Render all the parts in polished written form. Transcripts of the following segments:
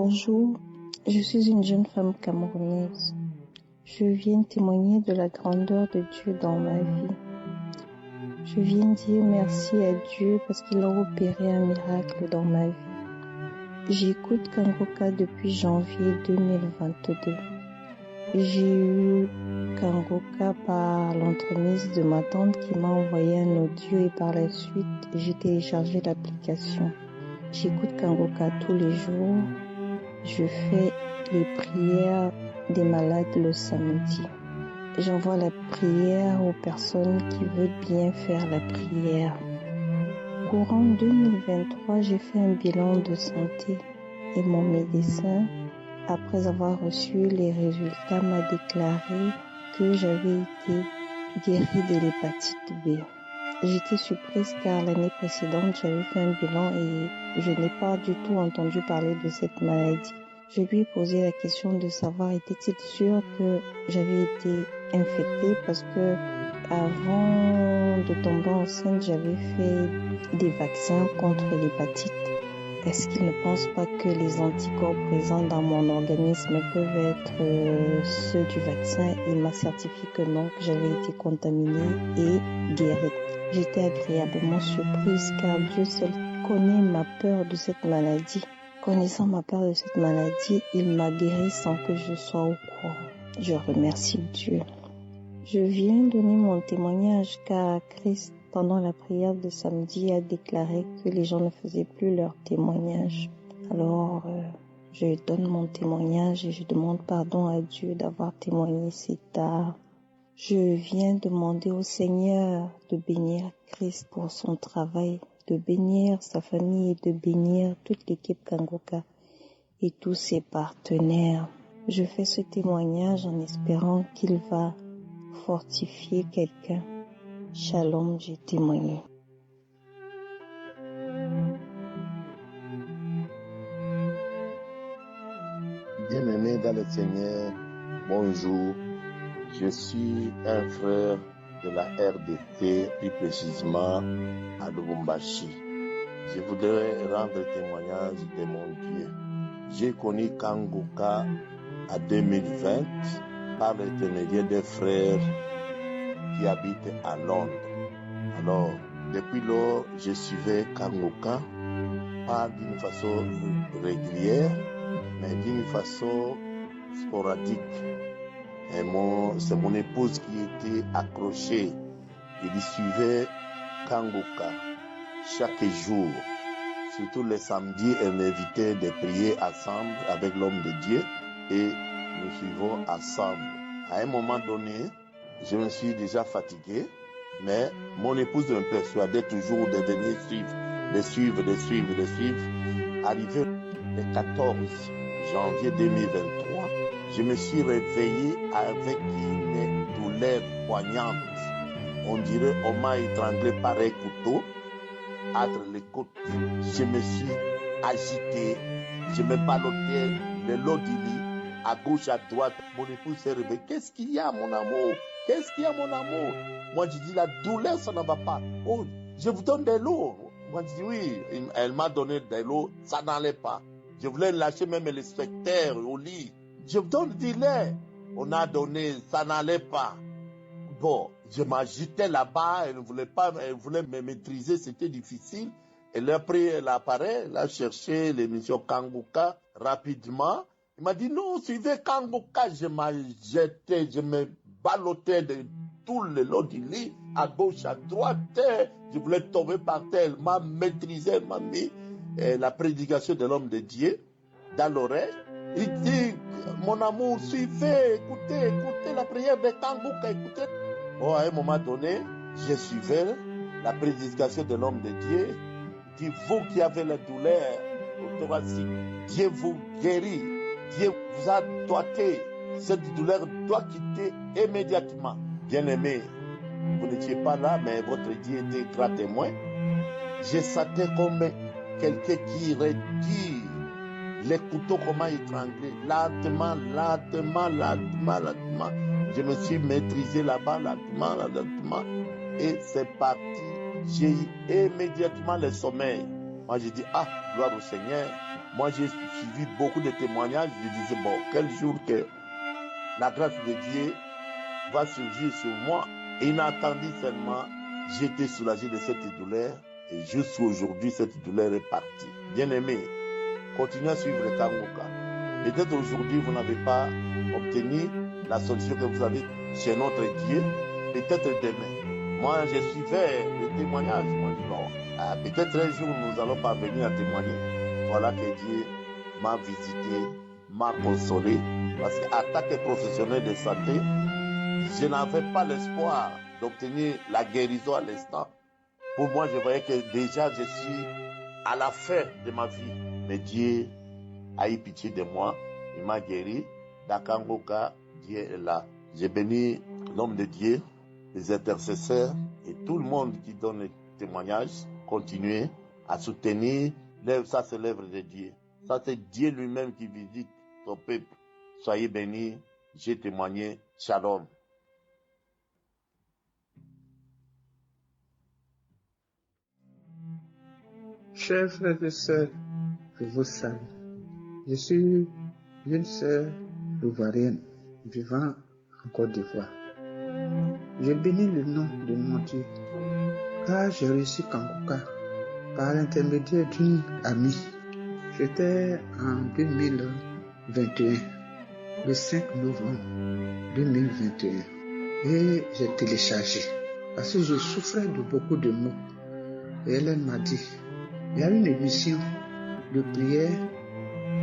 Bonjour, je suis une jeune femme camerounaise. Je viens témoigner de la grandeur de Dieu dans ma vie. Je viens dire merci à Dieu parce qu'il a opéré un miracle dans ma vie. J'écoute Kangoka depuis janvier 2022. J'ai eu Kangoka par l'entremise de ma tante qui m'a envoyé un audio et par la suite, j'ai téléchargé l'application. J'écoute Kangoka tous les jours. Je fais les prières des malades le samedi. J'envoie la prière aux personnes qui veulent bien faire la prière. Courant 2023, j'ai fait un bilan de santé et mon médecin, après avoir reçu les résultats, m'a déclaré que j'avais été guérie de l'hépatite B. J'étais surprise car l'année précédente, j'avais fait un bilan et je n'ai pas du tout entendu parler de cette maladie. Je lui ai posé la question de savoir était-il sûr que j'avais été infectée parce que avant de tomber enceinte, j'avais fait des vaccins contre l'hépatite. Est-ce qu'il ne pense pas que les anticorps présents dans mon organisme peuvent être ceux du vaccin? Il m'a certifié que non, que j'avais été contaminée et guérie. J'étais agréablement surprise car Dieu seul connaît ma peur de cette maladie. Connaissant ma peur de cette maladie, il m'a guérie sans que je sois au courant. Je remercie Dieu. Je viens donner mon témoignage car Christ, pendant la prière de samedi, a déclaré que les gens ne faisaient plus leur témoignage. Alors, je donne mon témoignage et je demande pardon à Dieu d'avoir témoigné si tard. Je viens demander au Seigneur de bénir Christ pour son travail, de bénir sa famille et de bénir toute l'équipe Kangoka et tous ses partenaires. Je fais ce témoignage en espérant qu'il va fortifier quelqu'un. Shalom, j'ai témoigné. Bien-aimés dans le Seigneur, bonjour. Je suis un frère de la RDC, plus précisément à Lubumbashi. Je voudrais rendre témoignage de mon Dieu. J'ai connu Kangoka en 2020 par l'intermédiaire des frères qui habitent à Londres. Alors, depuis lors, je suivais Kangoka, pas d'une façon régulière, mais d'une façon sporadique. Et c'est mon épouse qui était accrochée. Il suivait Kangoka chaque jour. Surtout les samedis, elle m'invitait de prier ensemble avec l'homme de Dieu et nous suivons ensemble. À un moment donné, je me suis déjà fatigué, mais mon épouse me persuadait toujours de venir suivre. Arrivé le 14 janvier 2023, je me suis réveillé avec une douleur poignante. On dirait on m'a étranglé par un couteau entre les côtes. Je me suis agité, je me ballottais le long du lit, à gauche, à droite. Mon épouse s'est réveillée. Qu'est-ce qu'il y a, mon amour? Qu'est-ce qu'il y a, mon amour? Moi, je dis, la douleur, ça ne va pas. Oh, je vous donne de l'eau. Moi, je dis, oui. Elle m'a donné de l'eau, ça n'allait pas. Je voulais lâcher même le spectateur au lit. Je vous donne du lait. On a donné, ça n'allait pas. Bon, je m'agitais là-bas, elle voulait me maîtriser, c'était difficile. Elle a pris l'appareil, elle a cherché l'émission Kangoka rapidement. Il m'a dit non, suivez Kangoka. Je m'agitais, je me ballottais de tout le long du lit, à gauche, à droite. Je voulais tomber par terre. Elle m'a maîtrisé, elle m'a mis la prédication de l'homme de Dieu dans l'oreille. Il dit, mon amour, suivez, écoutez la prière de Kangoka, écoutez. Bon, à un moment donné, je suivais la prédication de l'homme de Dieu. Il dit, vous qui avez la douleur thoracique, Dieu vous guérit. Dieu vous a doigté. Cette douleur doit quitter immédiatement. Bien-aimé, vous n'étiez pas là, mais votre Dieu était grand témoin. Je sentais comme quelqu'un qui retire les couteaux comment étrangler. Lentement. Je me suis maîtrisé là-bas, lentement. Et c'est parti. J'ai eu immédiatement le sommeil. Moi, j'ai dit, gloire au Seigneur. Moi, j'ai suivi beaucoup de témoignages. Je disais, bon, quel jour que la grâce de Dieu va surgir sur moi. Et inattendu seulement, j'étais soulagé de cette douleur. Et jusqu'aujourd'hui, cette douleur est partie. Bien-aimé, continuez à suivre le Kangoka. Peut-être aujourd'hui, vous n'avez pas obtenu la solution que vous avez chez notre Dieu. Peut-être demain. Moi, je suivais le témoignage. Moi, je dis, bon, peut-être un jour, nous allons parvenir à témoigner. Voilà que Dieu m'a visité, m'a consolé. Parce qu'en tant que professionnel de santé, je n'avais pas l'espoir d'obtenir la guérison à l'instant. Pour moi, je voyais que déjà, je suis à la fin de ma vie. Mais Dieu a eu pitié de moi. Il m'a guéri. Dakangoka, Dieu est là. J'ai béni l'homme de Dieu, les intercesseurs et tout le monde qui donne le témoignage. Continuez à soutenir. Ça, c'est l'œuvre de Dieu. Ça, c'est Dieu lui-même qui visite son peuple. Soyez bénis. J'ai témoigné. Shalom. Chers frères et sœurs, je vous salue. Je suis une sœur ivoirienne vivant en Côte d'Ivoire. Je bénis le nom de mon Dieu, car j'ai reçu Kangoka par l'intermédiaire d'une amie. C'était en 2021, le 5 novembre 2021. Et j'ai téléchargé, parce que je souffrais de beaucoup de maux. Et elle m'a dit, il y a une émission de prière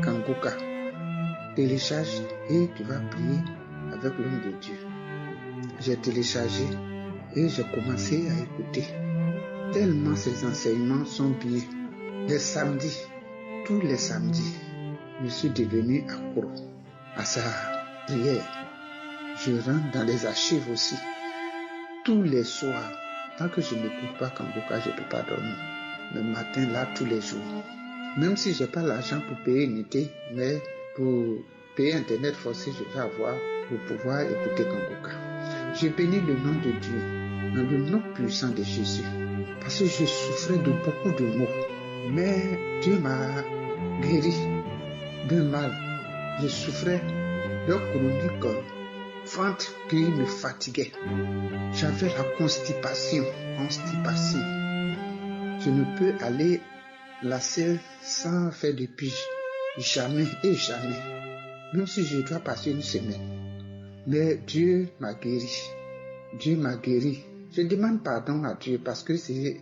Kangoka. Télécharge et tu vas prier avec l'homme de Dieu. J'ai téléchargé et j'ai commencé à écouter. Tellement ces enseignements sont bien. Les samedis, tous les samedis, je suis devenu accro à sa prière. Je rentre dans les archives aussi. Tous les soirs, tant que je n'écoute pas Kangoka, je ne peux pas dormir. Le matin, là, tous les jours. Même si je n'ai pas l'argent pour payer une unité, mais pour payer Internet forcé, je vais avoir pour pouvoir écouter Kangoka. Je bénis le nom de Dieu, dans le nom puissant de Jésus, parce que je souffrais de beaucoup de maux. Mais Dieu m'a guéri d'un mal. Je souffrais d'un chronique ventre qui me fatiguait. J'avais la constipation. Je ne peux aller la selle sans faire de pige. Jamais et jamais. Même si je dois passer une semaine. Mais Dieu m'a guéri. Dieu m'a guéri. Je demande pardon à Dieu parce que c'est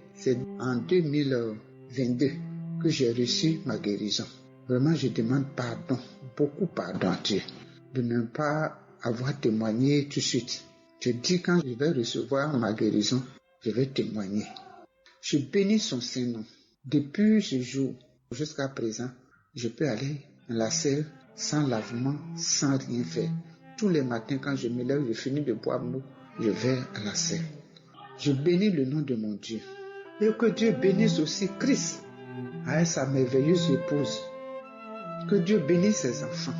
en 2022 que j'ai reçu ma guérison. Vraiment, je demande pardon, beaucoup pardon à Dieu de ne pas avoir témoigné tout de suite. Je dis quand je vais recevoir ma guérison, je vais témoigner. Je bénis son Saint-Nom. Depuis ce jour jusqu'à présent, je peux aller dans la selle sans lavement, sans rien faire. Tous les matins, quand je me lève, je finis de boire l'eau, je vais à la selle. Je bénis le nom de mon Dieu. Et que Dieu bénisse aussi Christ avec sa merveilleuse épouse. Que Dieu bénisse ses enfants.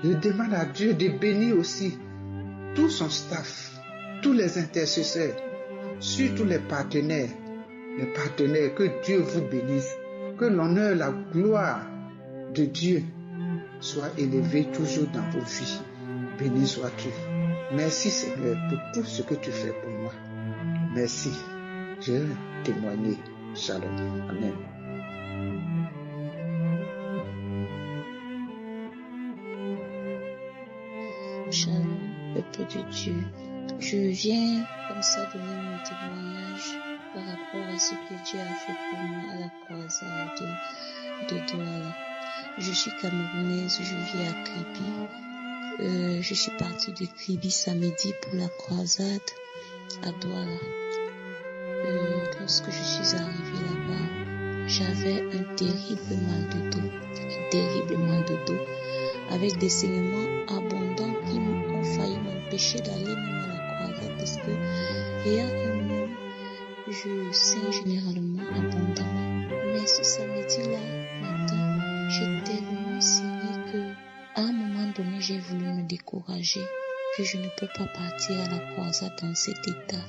Je demande à Dieu de bénir aussi tout son staff, tous les intercesseurs, surtout les partenaires, que Dieu vous bénisse, que l'honneur, la gloire de Dieu soit élevée toujours dans vos vies. Béni sois-tu. Merci Seigneur pour tout ce que tu fais pour moi. Merci. Je témoigne. Shalom. Amen. Shalom, peuple de Dieu. Je viens comme ça donner mon témoignage par rapport à ce que Dieu a fait pour moi à la croisade de Douala. Je suis camerounaise, je vis à Kribi. Je suis partie de Kribi samedi pour la croisade à Douala. Lorsque je suis arrivée là-bas, j'avais un terrible mal de dos, avec des saignements abondants qui ont failli m'empêcher d'aller même à la croisade parce que ayant un homme, je saigne généralement abondamment. Mais ce samedi-là matin, j'ai tellement saigné que à un moment donné, j'ai voulu me décourager, que je ne peux pas partir à la croisade dans cet état.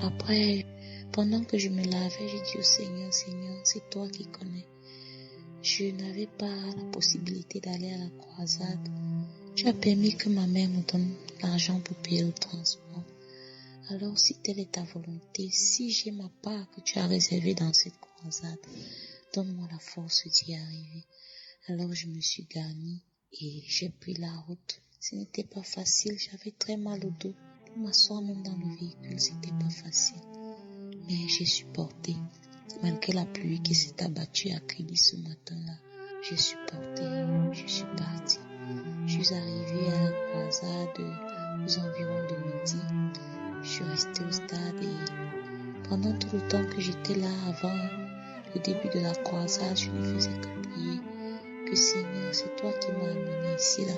Après, pendant que je me lavais, j'ai dit au Seigneur, Seigneur, c'est toi qui connais. je n'avais pas la possibilité d'aller à la croisade. Tu as permis que ma mère me donne l'argent pour payer le transport. Alors, si telle est ta volonté, si j'ai ma part que tu as réservée dans cette croisade, donne-moi la force d'y arriver. Alors, je me suis garnie et j'ai pris la route. Ce n'était pas facile, j'avais très mal au dos. Pour m'asseoir même dans le véhicule, c'était pas facile. Mais j'ai supporté. Malgré la pluie qui s'est abattue à Kribi ce matin-là, j'ai supporté, je suis partie. Je suis arrivée à la croisade aux environs de midi. Je suis restée au stade et pendant tout le temps que j'étais là avant le début de la croisade, je ne faisais que prier. Que Seigneur, c'est toi qui m'as amené ici, là,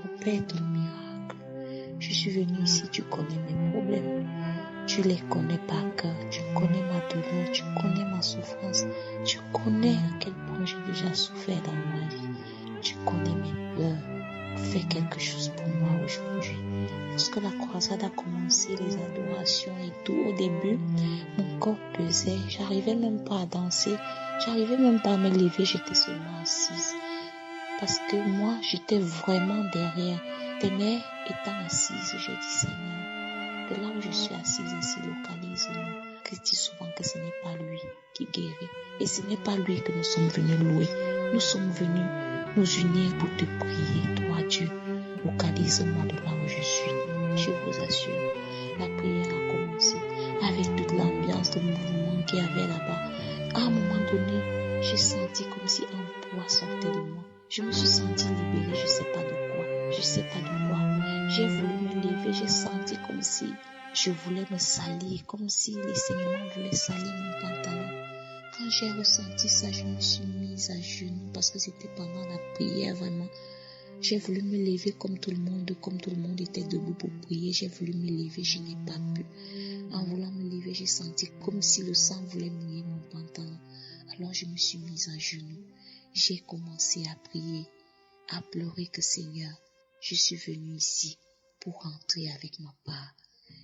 opère ton miracle. Je suis venue ici, tu connais mes problèmes. Tu les connais par cœur, tu connais ma douleur, tu connais ma souffrance, tu connais à quel point j'ai déjà souffert dans ma vie. Tu connais mes pleurs. Fais quelque chose pour moi aujourd'hui. Lorsque la croisade a commencé, les adorations et tout, au début, mon corps pesait. J'arrivais même pas à danser. J'arrivais même pas à me lever. J'étais seulement assise. Parce que moi, j'étais vraiment derrière. Tes mères étant assises, j'ai dit Seigneur, de là où je suis assise ici, localise-moi. Christ dit souvent que ce n'est pas lui qui guérit. Et ce n'est pas lui que nous sommes venus louer. Nous sommes venus nous unir pour te prier, toi Dieu. Localise-moi de là où je suis. Je vous assure, la prière a commencé avec toute l'ambiance de mouvement qu'il y avait là-bas. À un moment donné, j'ai senti comme si un poids sortait de moi. Je me suis sentie libérée, je sais pas de quoi. J'ai voulu me lever, j'ai senti comme si je voulais me salir, comme si les saignements voulaient salir mon pantalon. Quand j'ai ressenti ça, je me suis mise à genoux parce que c'était pendant la prière vraiment. J'ai voulu me lever comme tout le monde était debout pour prier. J'ai voulu me lever, je n'ai pas pu. En voulant me lever, j'ai senti comme si le sang voulait mouiller mon pantalon. Alors je me suis mise à genoux. J'ai commencé à prier, à pleurer que Seigneur, je suis venue ici pour rentrer avec ma part.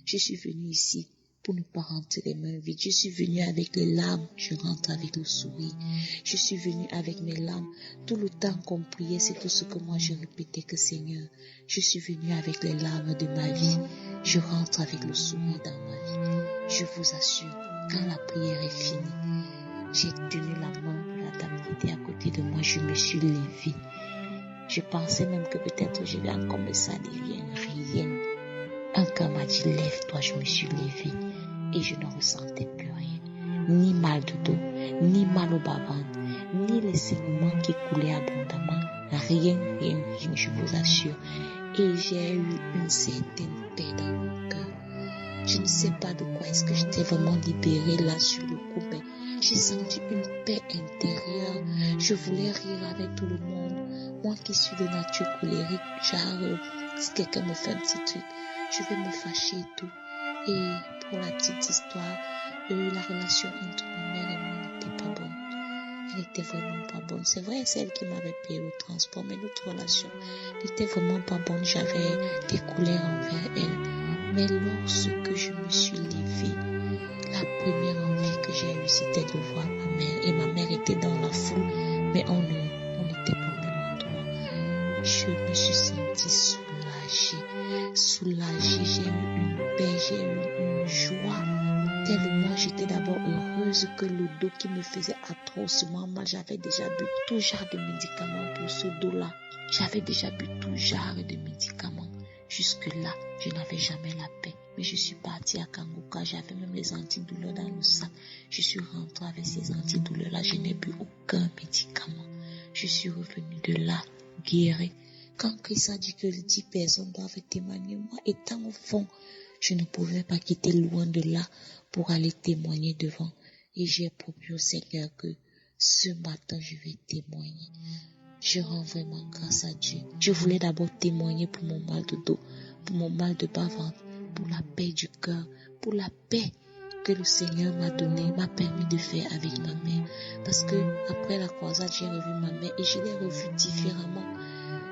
Je suis venue ici pour ne pas rentrer les mains vides. Je suis venue avec les larmes, je rentre avec le sourire. Je suis venue avec mes larmes. Tout le temps qu'on priait, c'est tout ce que moi je répétais que Seigneur, je suis venue avec les larmes de ma vie. Je rentre avec le sourire dans ma vie. Je vous assure, quand la prière est finie, j'ai tenu la main de la dame qui était à côté de moi, je me suis levée. Je pensais même que peut-être je vais encore me salir, rien. Un cœur m'a dit, lève-toi, je me suis levée et je ne ressentais plus rien. Ni mal de dos, ni mal au bas-ventre, ni les saignements qui coulaient abondamment. Rien, je vous assure. Et j'ai eu une certaine paix dans mon cœur. Je ne sais pas de quoi est-ce que j'étais vraiment libérée là sur le coup, mais j'ai senti une paix intérieure. Je voulais rire avec tout le monde. Moi qui suis de nature colérique, genre, si quelqu'un me fait un petit truc, je vais me fâcher et tout. Et pour la petite histoire, la relation entre ma mère et moi n'était pas bonne. Elle était vraiment pas bonne. C'est vrai, c'est elle qui m'avait payé le transport, mais notre relation n'était vraiment pas bonne. J'avais des colères envers elle. Mais lorsque je me suis levée, la première envie que j'ai eue, c'était de voir ma mère. Et ma mère était dans la foule, mais on n'était pas au même endroit. Je me suis sentie soulagée. J'ai eu une paix, j'ai eu une joie. Tellement j'étais d'abord heureuse que le dos qui me faisait atrocement mal, j'avais déjà bu tout genre de médicaments pour ce dos-là. J'avais déjà bu tout genre de médicaments. Jusque-là, je n'avais jamais la paix. Mais je suis partie à Kangoka, j'avais même les antidouleurs dans le sac. Je suis rentrée avec ces antidouleurs-là, je n'ai bu aucun médicament. Je suis revenue de là, guérie. Quand Christ a dit que les 10 personnes doivent témoigner, moi étant au fond, je ne pouvais pas quitter loin de là pour aller témoigner devant. Et j'ai promis au Seigneur que ce matin, je vais témoigner. Je rends vraiment grâce à Dieu. Je voulais d'abord témoigner pour mon mal de dos, pour mon mal de bas-ventre, pour la paix du cœur, pour la paix que le Seigneur m'a donné, m'a permis de faire avec ma mère. Parce que après la croisade, j'ai revu ma mère et je l'ai revue différemment.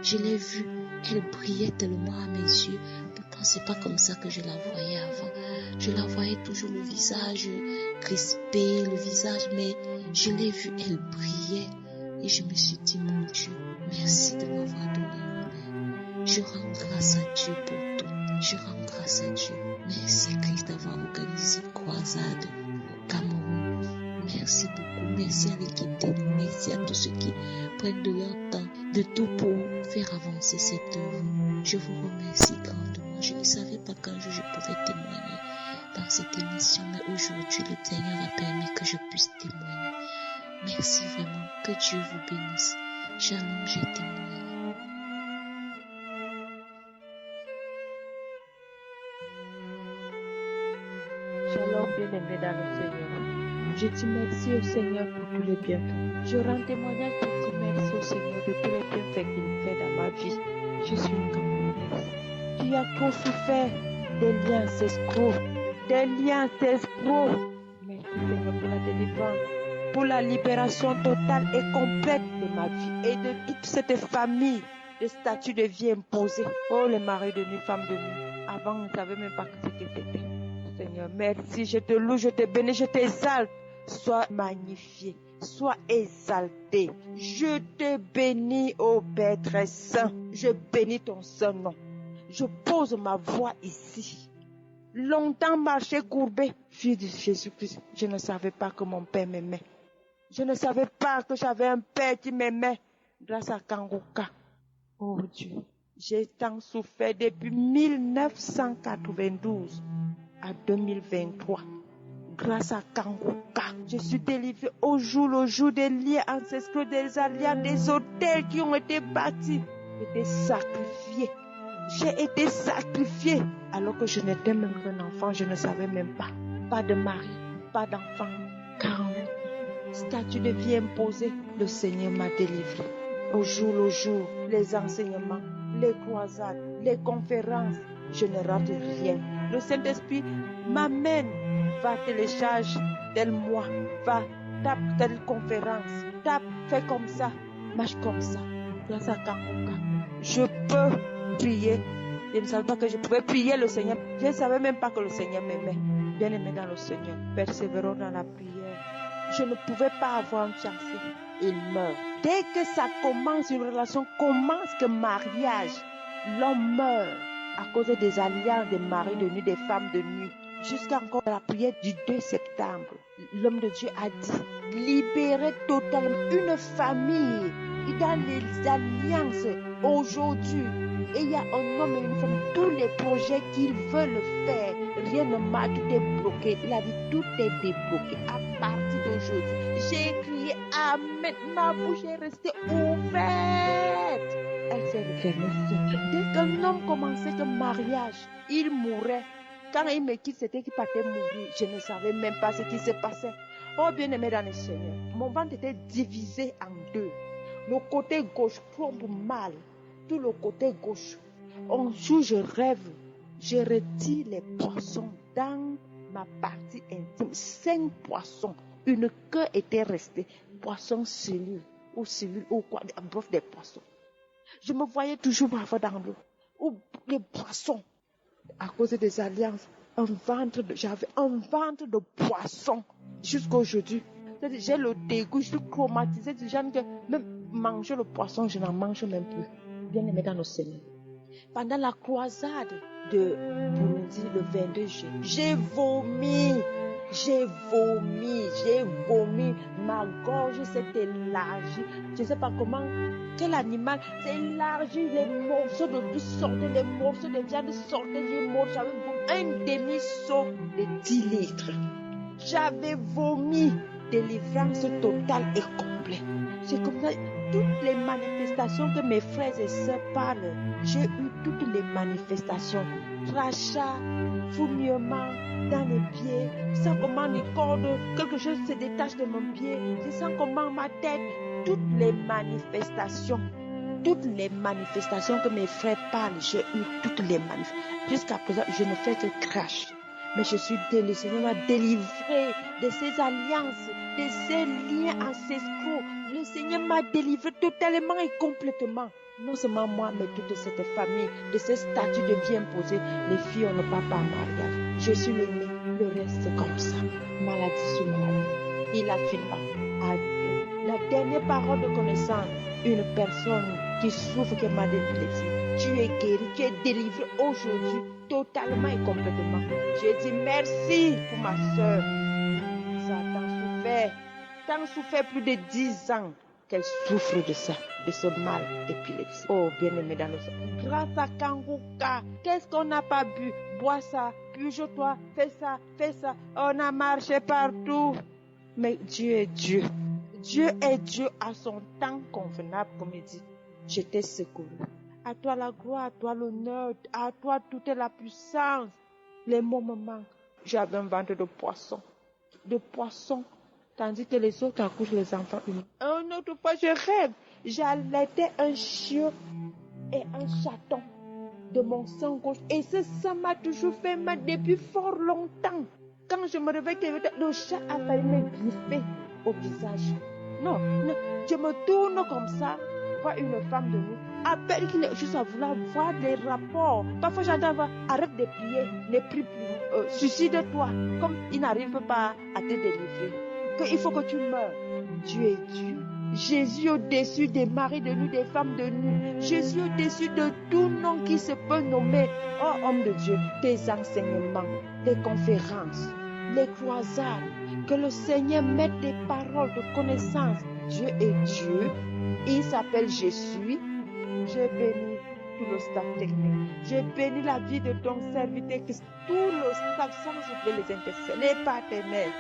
Je l'ai vue, elle brillait tellement à mes yeux. Pourtant, c'est pas comme ça que je la voyais avant. Je la voyais toujours le visage crispé, le visage, mais je l'ai vue, elle brillait. Et je me suis dit, mon Dieu, merci de m'avoir donné une mère. Je rends grâce à Dieu pour tout. Je rends grâce à Dieu. Merci Christ d'avoir organisé une croisade au Cameroun. Merci beaucoup. Merci à l'équipe technique. Merci à tous ceux qui prennent de leur temps, de tout pour faire avancer cette œuvre. Je vous remercie grandement. Je ne savais pas qu'un jour je pourrais témoigner dans cette émission, mais aujourd'hui le Seigneur a permis que je puisse témoigner. Merci vraiment. Que Dieu vous bénisse. Shalom, j'ai témoigné. Shalom, bien-aimé dans le Seigneur. Je dis merci au Seigneur pour tous les bienfaits. Je rends témoignage pour dire merci au Seigneur de tous les bienfaits qu'il fait dans ma vie. Je suis une Camerounaise qui a trop souffert des liens escrocs. Merci Seigneur pour la délivrance, pour la libération totale et complète de ma vie et de toute cette famille de statuts de vie imposés. Oh, les maris de nuit, femmes de nuit. Avant, on ne savait même pas ce que c'était. Seigneur, merci, je te loue, je te bénis, je t'exalte. Sois magnifié, sois exalté. Je te bénis, ô Père très saint. Je bénis ton saint nom. Je pose ma voix ici. Longtemps marché courbé, fille de Jésus-Christ, je ne savais pas que mon Père m'aimait. Je ne savais pas que j'avais un Père qui m'aimait grâce à Kangoka. Oh Dieu, j'ai tant souffert depuis 1992 à 2023. Grâce à Kangoka, je suis délivrée au jour le jour des liens ancestraux, des alliances, des hôtels qui ont été bâtis, été sacrifiés. J'ai été sacrifiée alors que je n'étais même qu'un enfant, je ne savais même pas. Pas de mari, pas d'enfant. 48 statut de vie imposé, le Seigneur m'a délivré. Au jour le jour, les enseignements, les croisades, les conférences, je ne rate rien. Le Saint-Esprit m'amène, va télécharge tel mois, va tape telle conférence, tape, fais comme ça, marche comme ça. Grâce à Kangoka, je peux prier. Je ne savais pas que je pouvais prier le Seigneur. Je ne savais même pas que le Seigneur m'aimait. Bien-aimé dans le Seigneur, persévérons dans la prière. Je ne pouvais pas avoir une chance. Il meurt. Dès que ça commence, une relation commence, que mariage, l'homme meurt à cause des alliances des maris de nuit, des femmes de nuit. Jusqu'à encore la prière du 2 septembre, l'homme de Dieu a dit, libérer totalement une famille dans les alliances aujourd'hui. Et il y a un homme et une femme, tous les projets qu'ils veulent faire, rien ne marche, tout est bloqué. Il a dit, tout est débloqué. À partir d'aujourd'hui, j'ai crié Amen. Ma bouche est restée ouverte. Elle s'est refermée. Dès qu'un homme commençait le mariage, il mourait. Quand il me quitte, c'était qu'il partait mourir. Je ne savais même pas ce qui se passait. Oh bien-aimé dans le Seigneur, mon ventre était divisé en deux. Le côté gauche tombe mal. Tout le côté gauche. Un jour, je rêve. Je retire les poissons dans ma partie intime. 5 poissons. Une queue était restée. Poisson cellule ou quoi. Bref, des poissons. Je me voyais toujours parfois dans l'eau. Ou les poissons. À cause des alliances. J'avais un ventre de poisson. Jusqu'à aujourd'hui. J'ai le dégoût. Je suis traumatisée du genre que même manger le poisson, je n'en mange même plus. Bien-aimé dans le Seigneur. Pendant la croisade de Burundi, le 22 juillet, j'ai vomi. Ma gorge s'est élargie. Je ne sais pas comment, quel animal s'est élargi. Les morceaux de tout sortaient, les morceaux de viande sortaient. J'ai mangé, j'avais un demi-seau de 10 litres. J'avais vomi. Délivrance totale et complète. C'est comme ça. Toutes les manifestations que mes frères et sœurs parlent, j'ai eu toutes les manifestations. Crachat, fourmillement dans les pieds. Je sens comment les cordes, quelque chose se détache de mon pied. Je sens comment ma tête, toutes les manifestations que mes frères parlent, j'ai eu toutes les manifestations. Jusqu'à présent, je ne fais que cracher. Mais je suis délivrée, le Seigneur m'a délivré de ces alliances, de ces liens ancestraux. Le Seigneur m'a délivré totalement et complètement. Non seulement moi, mais toute cette famille, de ces statuts de vie imposés. Les filles, on ne part pas en mariage. Je suis l'aînée, le reste c'est comme ça. Maladie sur maladie. Il a fini. La Dernière parole de connaissance. Une personne qui souffre, qui est malade d'épilepsie. Tu es guéri, tu es délivré aujourd'hui, totalement et complètement. Je dis merci pour ma soeur. Ça tant souffert plus de 10 ans qu'elle souffre de ça, de ce mal d'épilepsie. Oh, bien-aimé dans le sang. Grâce à Kanguka, qu'est-ce qu'on n'a pas bu? Bois ça, bouge-toi, fais ça. On a marché partout. Mais Dieu est Dieu. Dieu est Dieu à son temps convenable, comme il dit. Je t'ai secouru. À toi la gloire, à toi l'honneur, à toi toute la puissance. Les mots me manquent. J'avais un ventre de poisson. Tandis que les autres accouchent les enfants humains. Une autre fois, je rêve. J'allaitais un chien et un chaton de mon sang gauche. Et ce sang m'a toujours fait mal depuis fort longtemps. Quand je me réveille, le chat a failli me griffer au visage. Non, je me tourne comme ça, vois une femme de nous, à peine qu'il est juste à vouloir voir des rapports. Parfois j'entends, arrête de prier, ne prie plus, suicide-toi, comme il n'arrive pas à te délivrer, qu'il faut que tu meurs. Dieu est Dieu. Jésus au-dessus des maris de nous, des femmes de nous. Jésus au-dessus de tout nom qui se peut nommer. Oh homme de Dieu, tes enseignements, tes conférences, les croisades, que le Seigneur mette des paroles de connaissance. Dieu est Dieu. Il s'appelle Jésus. Je bénis tout le staff technique. Je bénis la vie de ton serviteur Christ. Tout le staff, sans oublier les intercesseurs, les partenaires.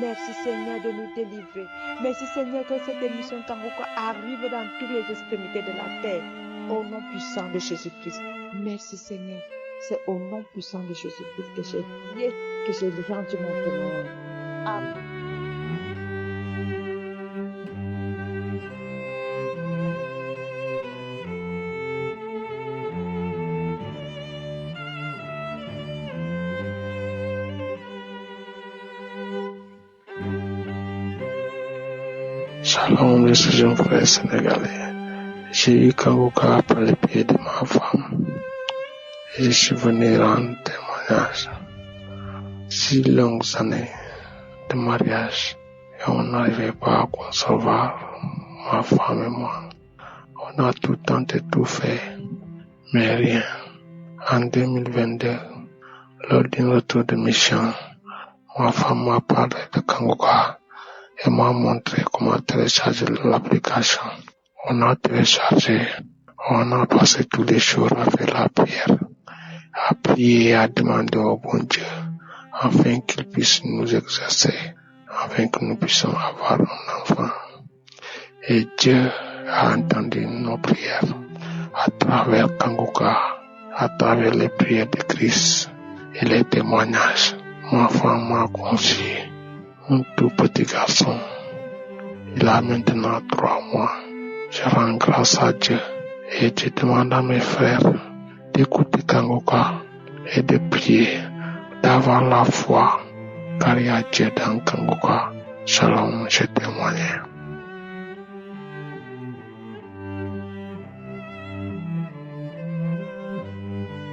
Merci Seigneur de nous délivrer. Merci Seigneur que cette émission Kanguka arrive dans toutes les extrémités de la terre. Au nom puissant de Jésus-Christ. Merci Seigneur. C'est au nom puissant de Jésus-Christ que j'ai prié, que j'ai rendu mon témoignage. Amen. Shalom, je suis un frère sénégalais. J'ai eu Kanguka par les pieds de ma femme. Et je suis venu rendre témoignage. 6 longues années de mariage. Et on n'arrivait pas à concevoir, ma femme et moi. On a tout tenté, tout fait, mais rien. En 2022, lors d'un retour de mission, ma femme m'a parlé de Kanguka et m'a montré comment télécharger l'application. On a téléchargé, on a passé tous les jours à faire la prière, à prier et à demander au bon Dieu, afin qu'il puisse nous exercer, afin que nous puissions avoir un enfant. Et Dieu a entendu nos prières à travers Kanguka, à travers les prières de Christ et les témoignages. Ma femme m'a conçu un tout petit garçon. Il a maintenant 3 mois. Je rends grâce à Dieu et je demande à mes frères d'écouter Kanguka et de prier, d'avoir la foi, car il y a Dieu dans Kanguka. Shalom, je témoigne.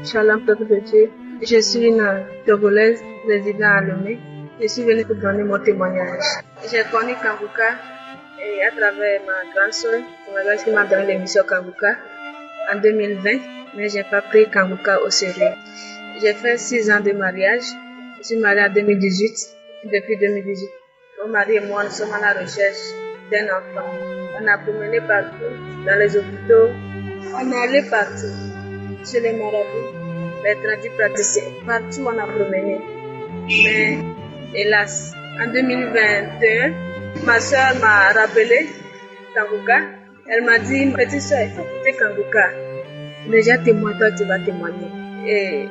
Shalom, peuple de Dieu. Je suis une Togolaise résidant à Lomé. Je suis venue pour donner mon témoignage. J'ai connu Kanguka et à travers ma grande soeur, qui m'a donné l'émission Kanguka en 2020, mais j'ai pas pris Kanguka au sérieux. J'ai fait 6 ans de mariage. Je suis mariée en 2018. Depuis 2018, mon mari et moi, nous sommes à la recherche d'un enfant. On a promené partout, dans les hôpitaux. On est allé partout, chez les marabouts, les tradipraticiens. Partout, on a promené. Mais, hélas, en 2021, ma soeur m'a rappelé Kanguka. Elle m'a dit, petite soeur, il faut écouter Kanguka. Déjà, témoigne, toi, tu vas témoigner. Et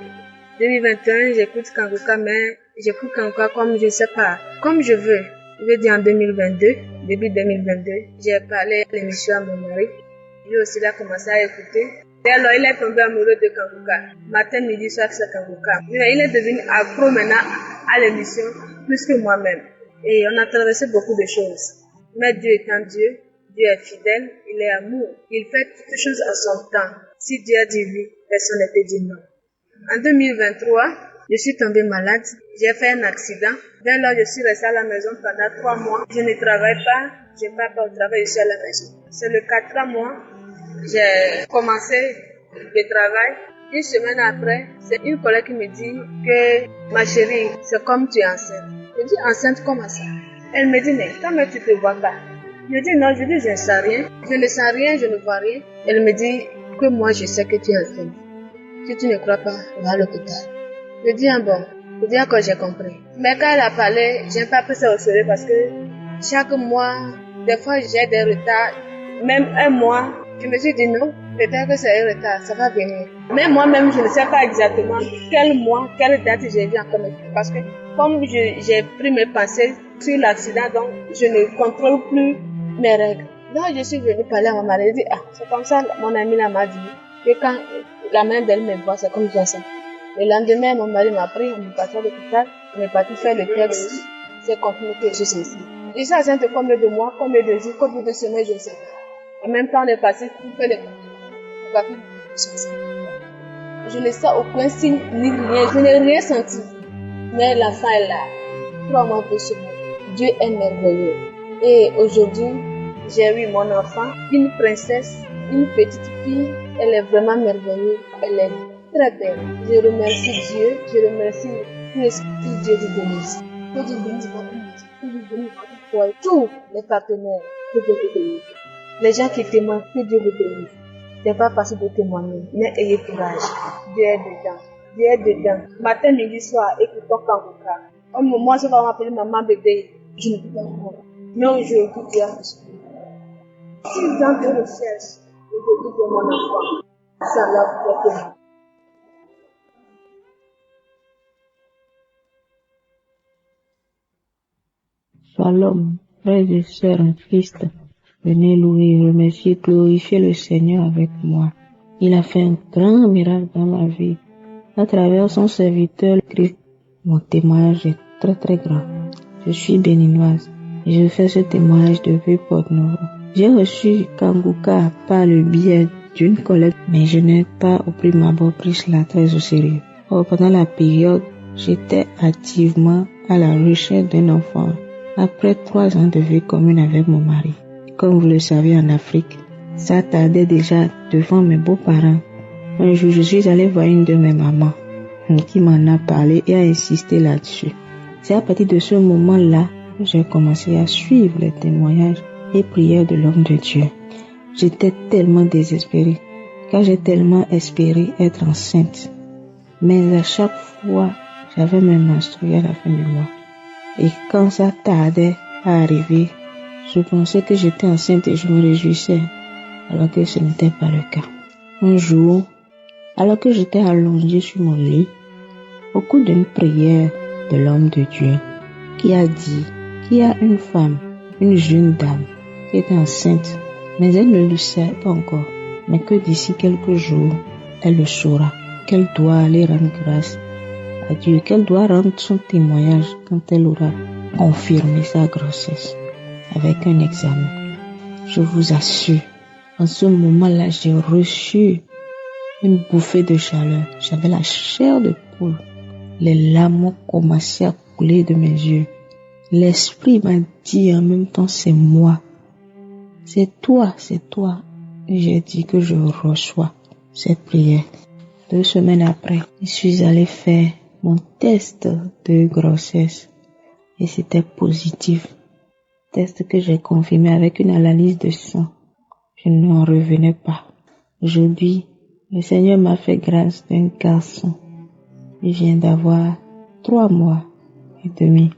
2021, j'écoute Kanguka, mais j'écoute Kanguka comme je sais pas, comme je veux. Je veux dire en 2022, début 2022, j'ai parlé à l'émission à mon mari. Lui aussi, il a commencé à écouter. Et alors, il est tombé amoureux de Kanguka. Matin, midi, soir, c'est Kanguka. Il est devenu accro maintenant à l'émission, plus que moi-même. Et on a traversé beaucoup de choses. Mais Dieu étant Dieu, Dieu est fidèle, il est amour. Il fait toutes choses à son temps. Si Dieu a dit oui, personne ne peut dire non. En 2023, Je suis tombée malade. J'ai fait un accident. Dès lors, je suis restée à la maison pendant 3 mois. Je ne travaille pas. Je ne pars pas au travail, je suis à la maison. C'est le 4 mois. J'ai commencé le travail. Une semaine après, c'est une collègue qui me dit que ma chérie, c'est comme tu es enceinte. Je dis enceinte comment ça? Elle me dit mais comment tu te vois pas? Je dis non, je dis je ne sens rien. Je ne sens rien, je ne vois rien. Elle me dit que moi je sais que tu es enceinte. Si tu ne crois pas, va à l'hôpital. Je dis ah bon. Je dis encore j'ai compris. Mais quand elle a parlé, je n'ai pas pris ça au sérieux parce que chaque mois, des fois j'ai des retards. Même un mois, je me suis dit non, peut-être que c'est un retard, ça va venir. Mais moi-même, je ne sais pas exactement quel mois, quelle date j'ai vu encore. Parce que comme j'ai pris mes pensées sur l'accident, donc je ne contrôle plus mes règles. Donc je suis venue parler à ma mère. Elle dit, ah, c'est comme ça, mon amie là m'a dit que quand la main d'elle me voit, c'est comme ça. Le lendemain, mon mari m'a pris, on est parti à l'hôpital, on est parti faire le test, c'est confirmé que je suis enceinte. Je suis enceinte combien de mois, combien de jours, combien de semaines, je ne sais pas. En même temps, on est passé pour faire les contrôles. Je ne sens aucun signe ni rien, je n'ai rien senti. Mais l'enfant est là. 3 mois de semaine. Dieu est merveilleux. Et aujourd'hui, j'ai eu mon enfant, une princesse, une petite fille. Elle est vraiment merveilleuse. Elle est très belle. Je remercie Dieu. Je remercie l'Esprit Dieu de bénisse. Que Dieu bénisse votre maison. Que Dieu bénisse votre foyer. Tous les partenaires. Que Dieu vous bénisse. Les gens qui témoignent, que Dieu vous bénisse. C'est pas facile de témoigner, mais ayez courage. Dieu est dedans. Dieu est dedans. Matin, midi, soir, écoutons Kanguka. Moi, je vais m'appeler maman bébé. Je ne peux pas voir. Mais aujourd'hui, Dieu a fait. 6 ans de recherche. Aujourd'hui, de mon enfant. Ça l'a fait. Shalom, frères et sœurs en Christ. Venez louer, remercier, glorifier le Seigneur avec moi. Il a fait un grand miracle dans ma vie. À travers son serviteur Christ, mon témoignage est très très grand. Je suis béninoise et je fais ce témoignage depuis Porto-Novo. J'ai reçu Kanguka par le biais d'une collègue, mais je n'ai pas au prime abord pris cela très au sérieux. Or, pendant la période, j'étais activement à la recherche d'un enfant. Après 3 ans de vie commune avec mon mari. Comme vous le savez, en Afrique, ça tardait déjà devant mes beaux-parents. Un jour, je suis allée voir une de mes mamans qui m'en a parlé et a insisté là-dessus. C'est à partir de ce moment-là que j'ai commencé à suivre les témoignages et prières de l'homme de Dieu. J'étais tellement désespérée, car j'ai tellement espéré être enceinte. Mais à chaque fois, j'avais mes menstrues à la fin du mois. Et quand ça tardait à arriver, je pensais que j'étais enceinte et je me réjouissais, alors que ce n'était pas le cas. Un jour, alors que j'étais allongée sur mon lit, au cours d'une prière de l'homme de Dieu, qui a dit qu'il y a une femme, une jeune dame, qui était enceinte, mais elle ne le sait pas encore, mais que d'ici quelques jours, elle le saura, qu'elle doit aller rendre grâce à Dieu, qu'elle doit rendre son témoignage quand elle aura confirmé sa grossesse avec un examen. Je vous assure, en ce moment-là, j'ai reçu une bouffée de chaleur. J'avais la chair de poule. Les larmes ont commencé à couler de mes yeux. L'esprit m'a dit en même temps, c'est moi. C'est toi, c'est toi. Et j'ai dit que je reçois cette prière. 2 semaines après, je suis allée faire mon test de grossesse et c'était positif. Test que j'ai confirmé avec une analyse de sang. Je n'en revenais pas. Aujourd'hui, le Seigneur m'a fait grâce d'un garçon. Il vient d'avoir 3 mois et demi.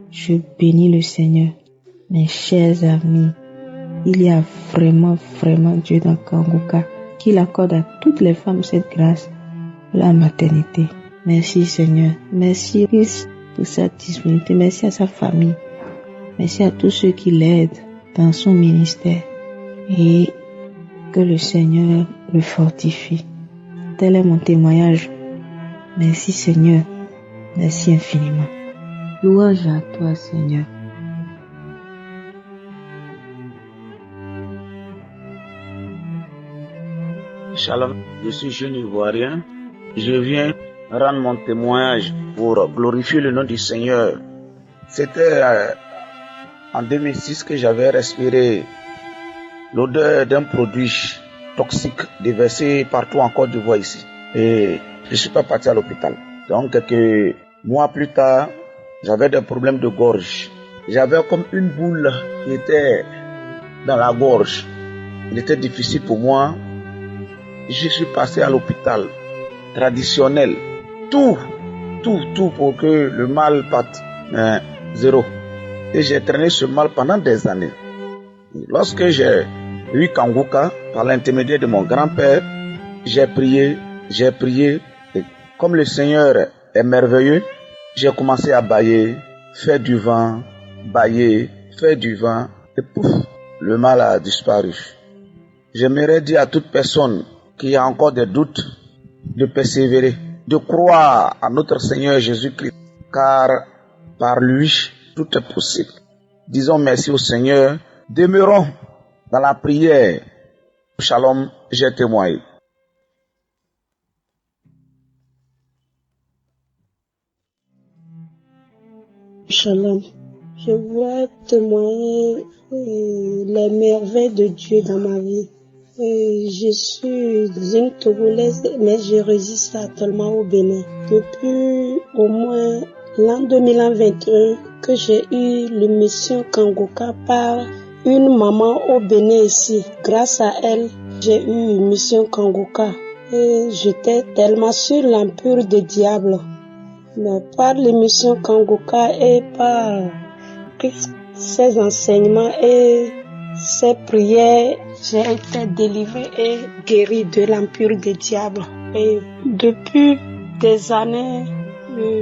Je bénis le Seigneur. Mes chers amis, il y a vraiment Dieu dans Kanguka qu'il accorde à toutes les femmes cette grâce de la maternité. Merci Seigneur. Merci Christ pour sa disponibilité. Merci à sa famille. Merci à tous ceux qui l'aident dans son ministère. Et que le Seigneur le fortifie. Tel est mon témoignage. Merci Seigneur. Merci infiniment. Louange à toi Seigneur. Shalom, je suis jeune Ivoirien. Je viens rendre mon témoignage pour glorifier le nom du Seigneur. C'était en 2006 que j'avais respiré l'odeur d'un produit toxique déversé partout en Côte d'Ivoire ici. Et je ne suis pas parti à l'hôpital. Donc quelques mois plus tard, j'avais des problèmes de gorge. J'avais comme une boule qui était dans la gorge. Il était difficile pour moi. Je suis passé à l'hôpital traditionnel. Tout pour que le mal parte. Mais zéro. Et j'ai traîné ce mal pendant des années. Et lorsque j'ai eu Kanguka, par l'intermédiaire de mon grand-père, j'ai prié. Et comme le Seigneur est merveilleux, j'ai commencé à bailler, faire du vent, bailler, faire du vent. Et pouf, le mal a disparu. J'aimerais dire à toute personne qui a encore des doutes de persévérer, de croire à notre Seigneur Jésus-Christ, car par lui, tout est possible. Disons merci au Seigneur. Demeurons dans la prière. Shalom, j'ai témoigné. Shalom. Je veux témoigner les merveilles de Dieu dans ma vie. Je suis une Togolaise, mais je résiste actuellement au Bénin. Depuis au moins l'an 2021 que j'ai eu l'émission Kanguka par une maman au Bénin ici. Grâce à elle, j'ai eu une mission Kanguka et j'étais tellement sur l'empire du diable. Mais par l'émission Kanguka et par ses enseignements et ses prières, j'ai été délivrée et guérie de l'empire du diable. Et depuis des années,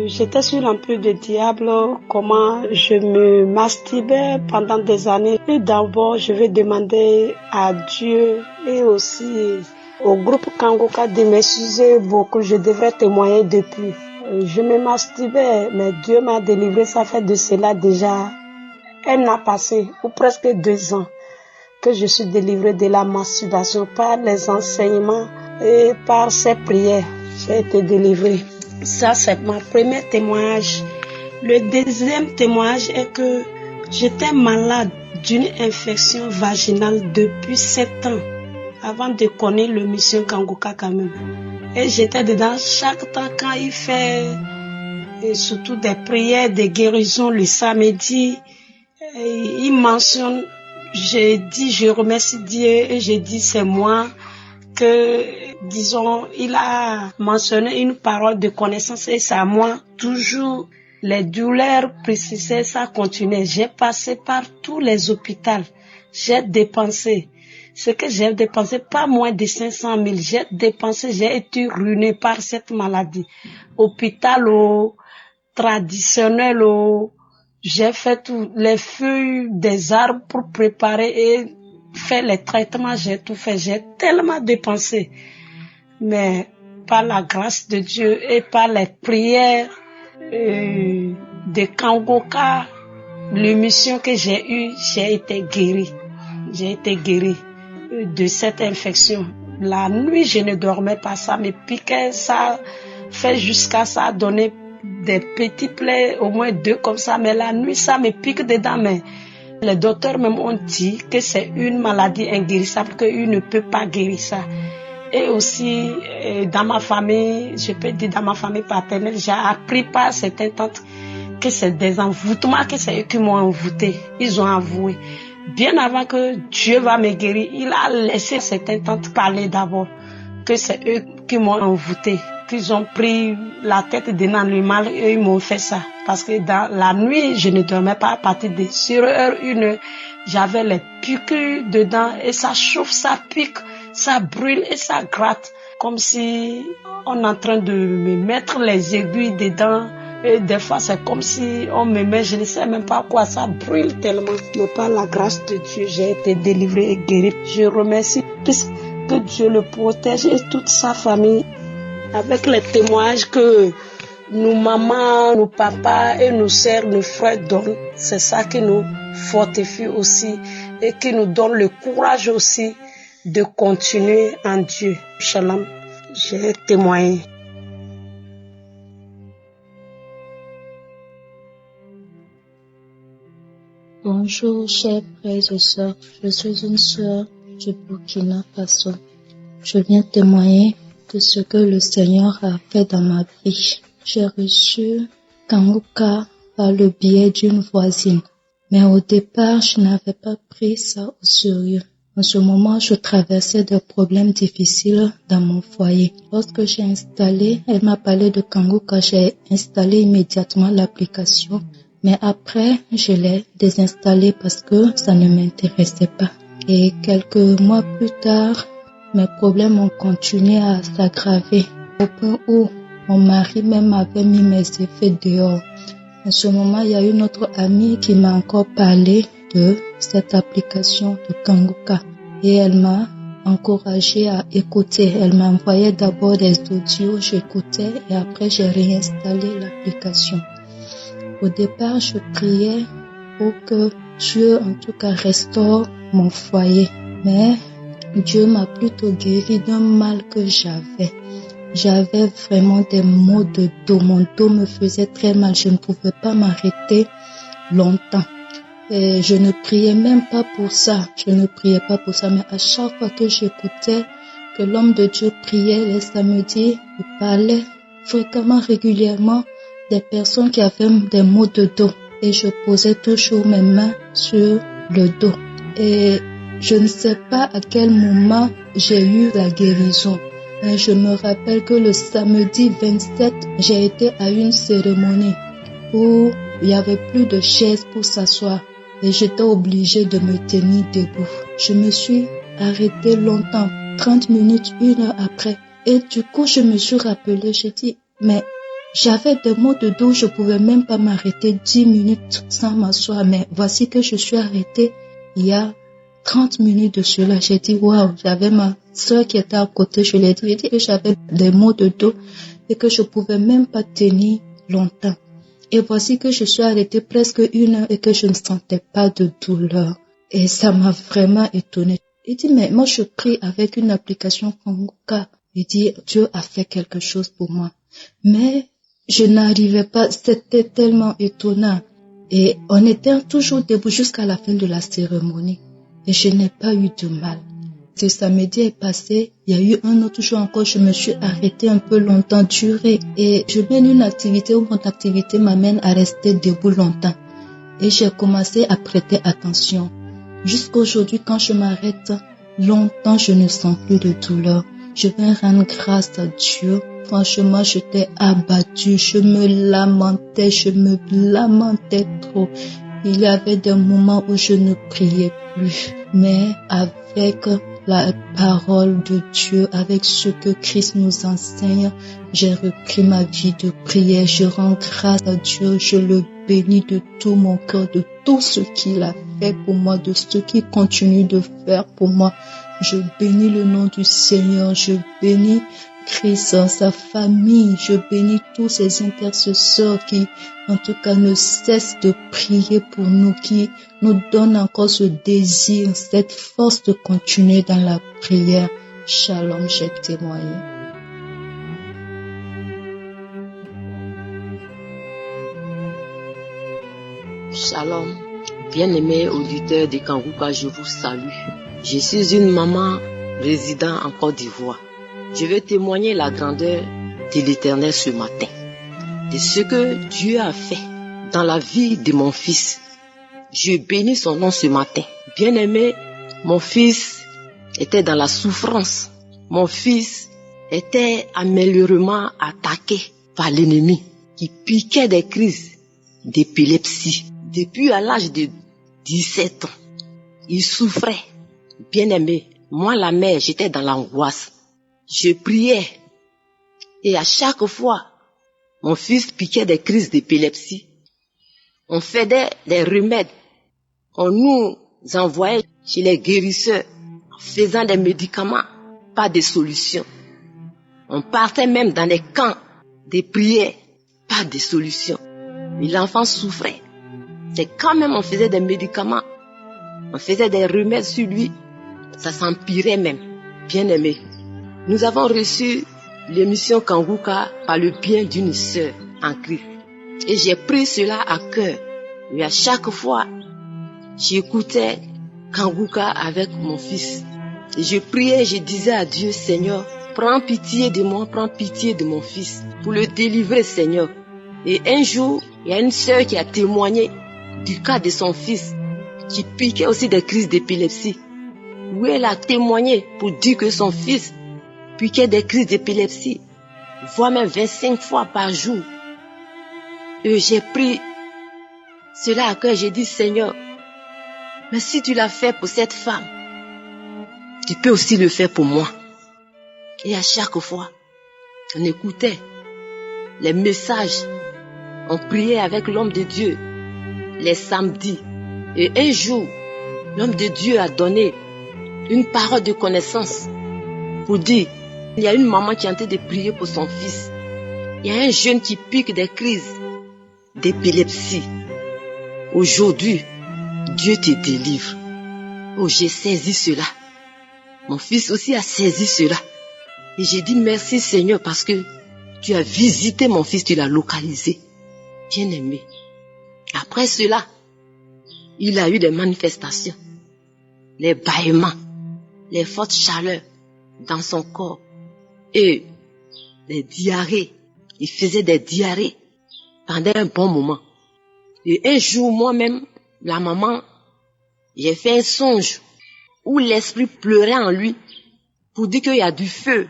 j'étais sur l'empire du diable, comment je me masturbais pendant des années. Et d'abord, je vais demander à Dieu et aussi au groupe Kanguka de m'excuser beaucoup. Je devrais témoigner depuis. Je me masturbais, mais Dieu m'a délivré. Ça fait de cela déjà un an passé, ou presque 2 ans, que je suis délivrée de la masturbation par les enseignements et par ces prières. J'ai été délivrée. Ça, c'est mon premier témoignage. Le deuxième témoignage est que j'étais malade d'une infection vaginale depuis 7 ans, avant de connaître le mission Kanguka quand même. Et j'étais dedans chaque temps quand il fait surtout des prières de guérison le samedi. Il mentionne, j'ai dit, je remercie Dieu et j'ai dit c'est moi que, disons, il a mentionné une parole de connaissance et c'est à moi. Toujours les douleurs persistaient, ça continuait. J'ai passé par tous les hôpitaux. J'ai dépensé. Ce que j'ai dépensé, pas moins de 500 000. J'ai dépensé, j'ai été ruinée par cette maladie. Hôpital, traditionnel, j'ai fait tout, les feuilles des arbres pour préparer et faire les traitements, j'ai tout fait. J'ai tellement dépensé. Mais par la grâce de Dieu et par les prières de Kanguka, l'émission que j'ai eue, j'ai été guérie. J'ai été guérie de cette infection. La nuit, je ne dormais pas, ça me piquait, ça fait jusqu'à ça a donné des petits plaies, au moins 2 comme ça, mais la nuit, ça me pique dedans. Mais les docteurs même ont dit que c'est une maladie inguérissable, qu'il ne peut pas guérir ça. Et aussi, dans ma famille, je peux dire dans ma famille paternelle, j'ai appris par certaines tantes que c'est des envoûtements, que c'est eux qui m'ont envoûté. Ils ont avoué. Bien avant que Dieu va me guérir, il a laissé certaines tantes parler d'abord, que c'est eux qui m'ont envoûté, qu'ils ont pris la tête de l'animal et ils m'ont fait ça. Parce que dans la nuit, je ne dormais pas à partir de 1h, j'avais les piqûres dedans et ça chauffe, ça pique, ça brûle et ça gratte. Comme si on est en train de me mettre les aiguilles dedans. Et des fois, c'est comme si on me met, je ne sais même pas quoi, ça brûle tellement. Mais par la grâce de Dieu, j'ai été délivrée et guérie. Je remercie puisque Dieu le protège et toute sa famille. Avec les témoignages que nos mamans, nos papas et nos sœurs, nos frères donnent, c'est ça qui nous fortifie aussi et qui nous donne le courage aussi de continuer en Dieu. Shalom, j'ai témoigné. Bonjour, chers frères et sœurs. Je suis une sœur du Burkina Faso. Je viens témoigner de ce que le Seigneur a fait dans ma vie. J'ai reçu Kanguka par le biais d'une voisine. Mais au départ, je n'avais pas pris ça au sérieux. En ce moment, je traversais des problèmes difficiles dans mon foyer. Lorsque j'ai installé, elle m'a parlé de Kanguka, j'ai installé immédiatement l'application. Mais après, je l'ai désinstallé parce que ça ne m'intéressait pas. Et quelques mois plus tard, mes problèmes ont continué à s'aggraver au point où mon mari même avait mis mes effets dehors. En ce moment, il y a une autre amie qui m'a encore parlé de cette application de Kanguka et elle m'a encouragée à écouter. Elle m'envoyait d'abord des audios, j'écoutais et après j'ai réinstallé l'application. Au départ, je priais pour que Dieu, en tout cas, restaure mon foyer. Mais Dieu m'a plutôt guéri d'un mal que j'avais. J'avais vraiment des maux de dos. Mon dos me faisait très mal. Je ne pouvais pas m'arrêter longtemps. Et je ne priais même pas pour ça. Mais à chaque fois que j'écoutais que l'homme de Dieu priait les samedis, il parlait fréquemment, régulièrement des personnes qui avaient des maux de dos. Et je posais toujours mes mains sur le dos. Et je ne sais pas à quel moment j'ai eu la guérison. Mais je me rappelle que le samedi 27, j'ai été à une cérémonie où il n'y avait plus de chaises pour s'asseoir. Et j'étais obligée de me tenir debout. Je me suis arrêtée longtemps, 30 minutes, 1 heure après. Et du coup, je me suis rappelée, j'ai dit, mais j'avais des maux de dos, je pouvais même pas m'arrêter 10 minutes sans m'asseoir. Mais voici que je suis arrêtée il y a 30 minutes de cela. J'ai dit, waouh, j'avais ma soeur qui était à côté, je lui ai dit que j'avais des maux de dos et que je pouvais même pas tenir longtemps. Et voici que je suis arrêtée presque 1 heure et que je ne sentais pas de douleur. Et ça m'a vraiment étonnée. Il dit, mais moi je prie avec une application Kanguka. Il dit, Dieu a fait quelque chose pour moi. Mais je n'arrivais pas, c'était tellement étonnant. Et on était toujours debout jusqu'à la fin de la cérémonie. Et je n'ai pas eu de mal. Ce samedi est passé, il y a eu un autre jour encore, je me suis arrêtée un peu longtemps, durée. Et je mène une activité où mon activité m'amène à rester debout longtemps. Et j'ai commencé à prêter attention. Jusqu'aujourd'hui, quand je m'arrête longtemps, je ne sens plus de douleur. Je vais rendre grâce à Dieu. Franchement, j'étais abattue, je me lamentais trop. Il y avait des moments où je ne priais plus, mais avec la parole de Dieu, avec ce que Christ nous enseigne, j'ai repris ma vie de prière. Je rends grâce à Dieu, je le bénis de tout mon cœur, de tout ce qu'il a fait pour moi, de ce qu'il continue de faire pour moi. Je bénis le nom du Seigneur, je bénis Christ, sa famille, je bénis tous ces intercesseurs qui, en tout cas, ne cessent de prier pour nous, qui nous donnent encore ce désir, cette force de continuer dans la prière. Shalom, j'ai témoigné. Shalom, bien-aimés auditeurs de Kanguka, je vous salue. Je suis une maman résidant en Côte d'Ivoire. Je vais témoigner la grandeur de l'Éternel ce matin, de ce que Dieu a fait dans la vie de mon fils. Je bénis son nom ce matin. Bien-aimé, mon fils était dans la souffrance. Mon fils était améliorement attaqué par l'ennemi qui piquait des crises d'épilepsie. Depuis à l'âge de 17 ans, il souffrait. Bien-aimé, moi la mère, j'étais dans l'angoisse. Je priais et à chaque fois, mon fils piquait des crises d'épilepsie. On faisait des remèdes. On nous envoyait chez les guérisseurs en faisant des médicaments, pas de solution. On partait même dans des camps de prière, pas de solution. Et l'enfant souffrait. C'est quand même on faisait des médicaments, on faisait des remèdes sur lui, ça s'empirait même. Bien-aimé, nous avons reçu l'émission Kanguka par le bien d'une sœur en Christ. Et j'ai pris cela à cœur. Et à chaque fois, j'écoutais Kanguka avec mon fils. Et je priais, je disais à Dieu, Seigneur, prends pitié de moi, prends pitié de mon fils, pour le délivrer, Seigneur. Et un jour, il y a une sœur qui a témoigné du cas de son fils, qui piquait aussi des crises d'épilepsie. Oui, elle a témoigné pour dire que son fils piquait des crises d'épilepsie, voire même 25 fois par jour. Et j'ai pris cela à cœur, j'ai dit, Seigneur, mais si tu l'as fait pour cette femme, tu peux aussi le faire pour moi. Et à chaque fois, on écoutait les messages, on priait avec l'homme de Dieu les samedis. Et un jour, l'homme de Dieu a donné une parole de connaissance pour dire, il y a une maman qui est en train de prier pour son fils. Il y a un jeune qui pique des crises d'épilepsie. Aujourd'hui, Dieu te délivre. Oh, j'ai saisi cela. Mon fils aussi a saisi cela. Et j'ai dit merci Seigneur parce que tu as visité mon fils, tu l'as localisé. Bien-aimé. Après cela, il a eu des manifestations, les bâillements, les fortes chaleurs dans son corps et les diarrhées. Il faisait des diarrhées pendant un bon moment. Et un jour, moi-même, la maman, j'ai fait un songe où l'esprit pleurait en lui pour dire qu'il y a du feu.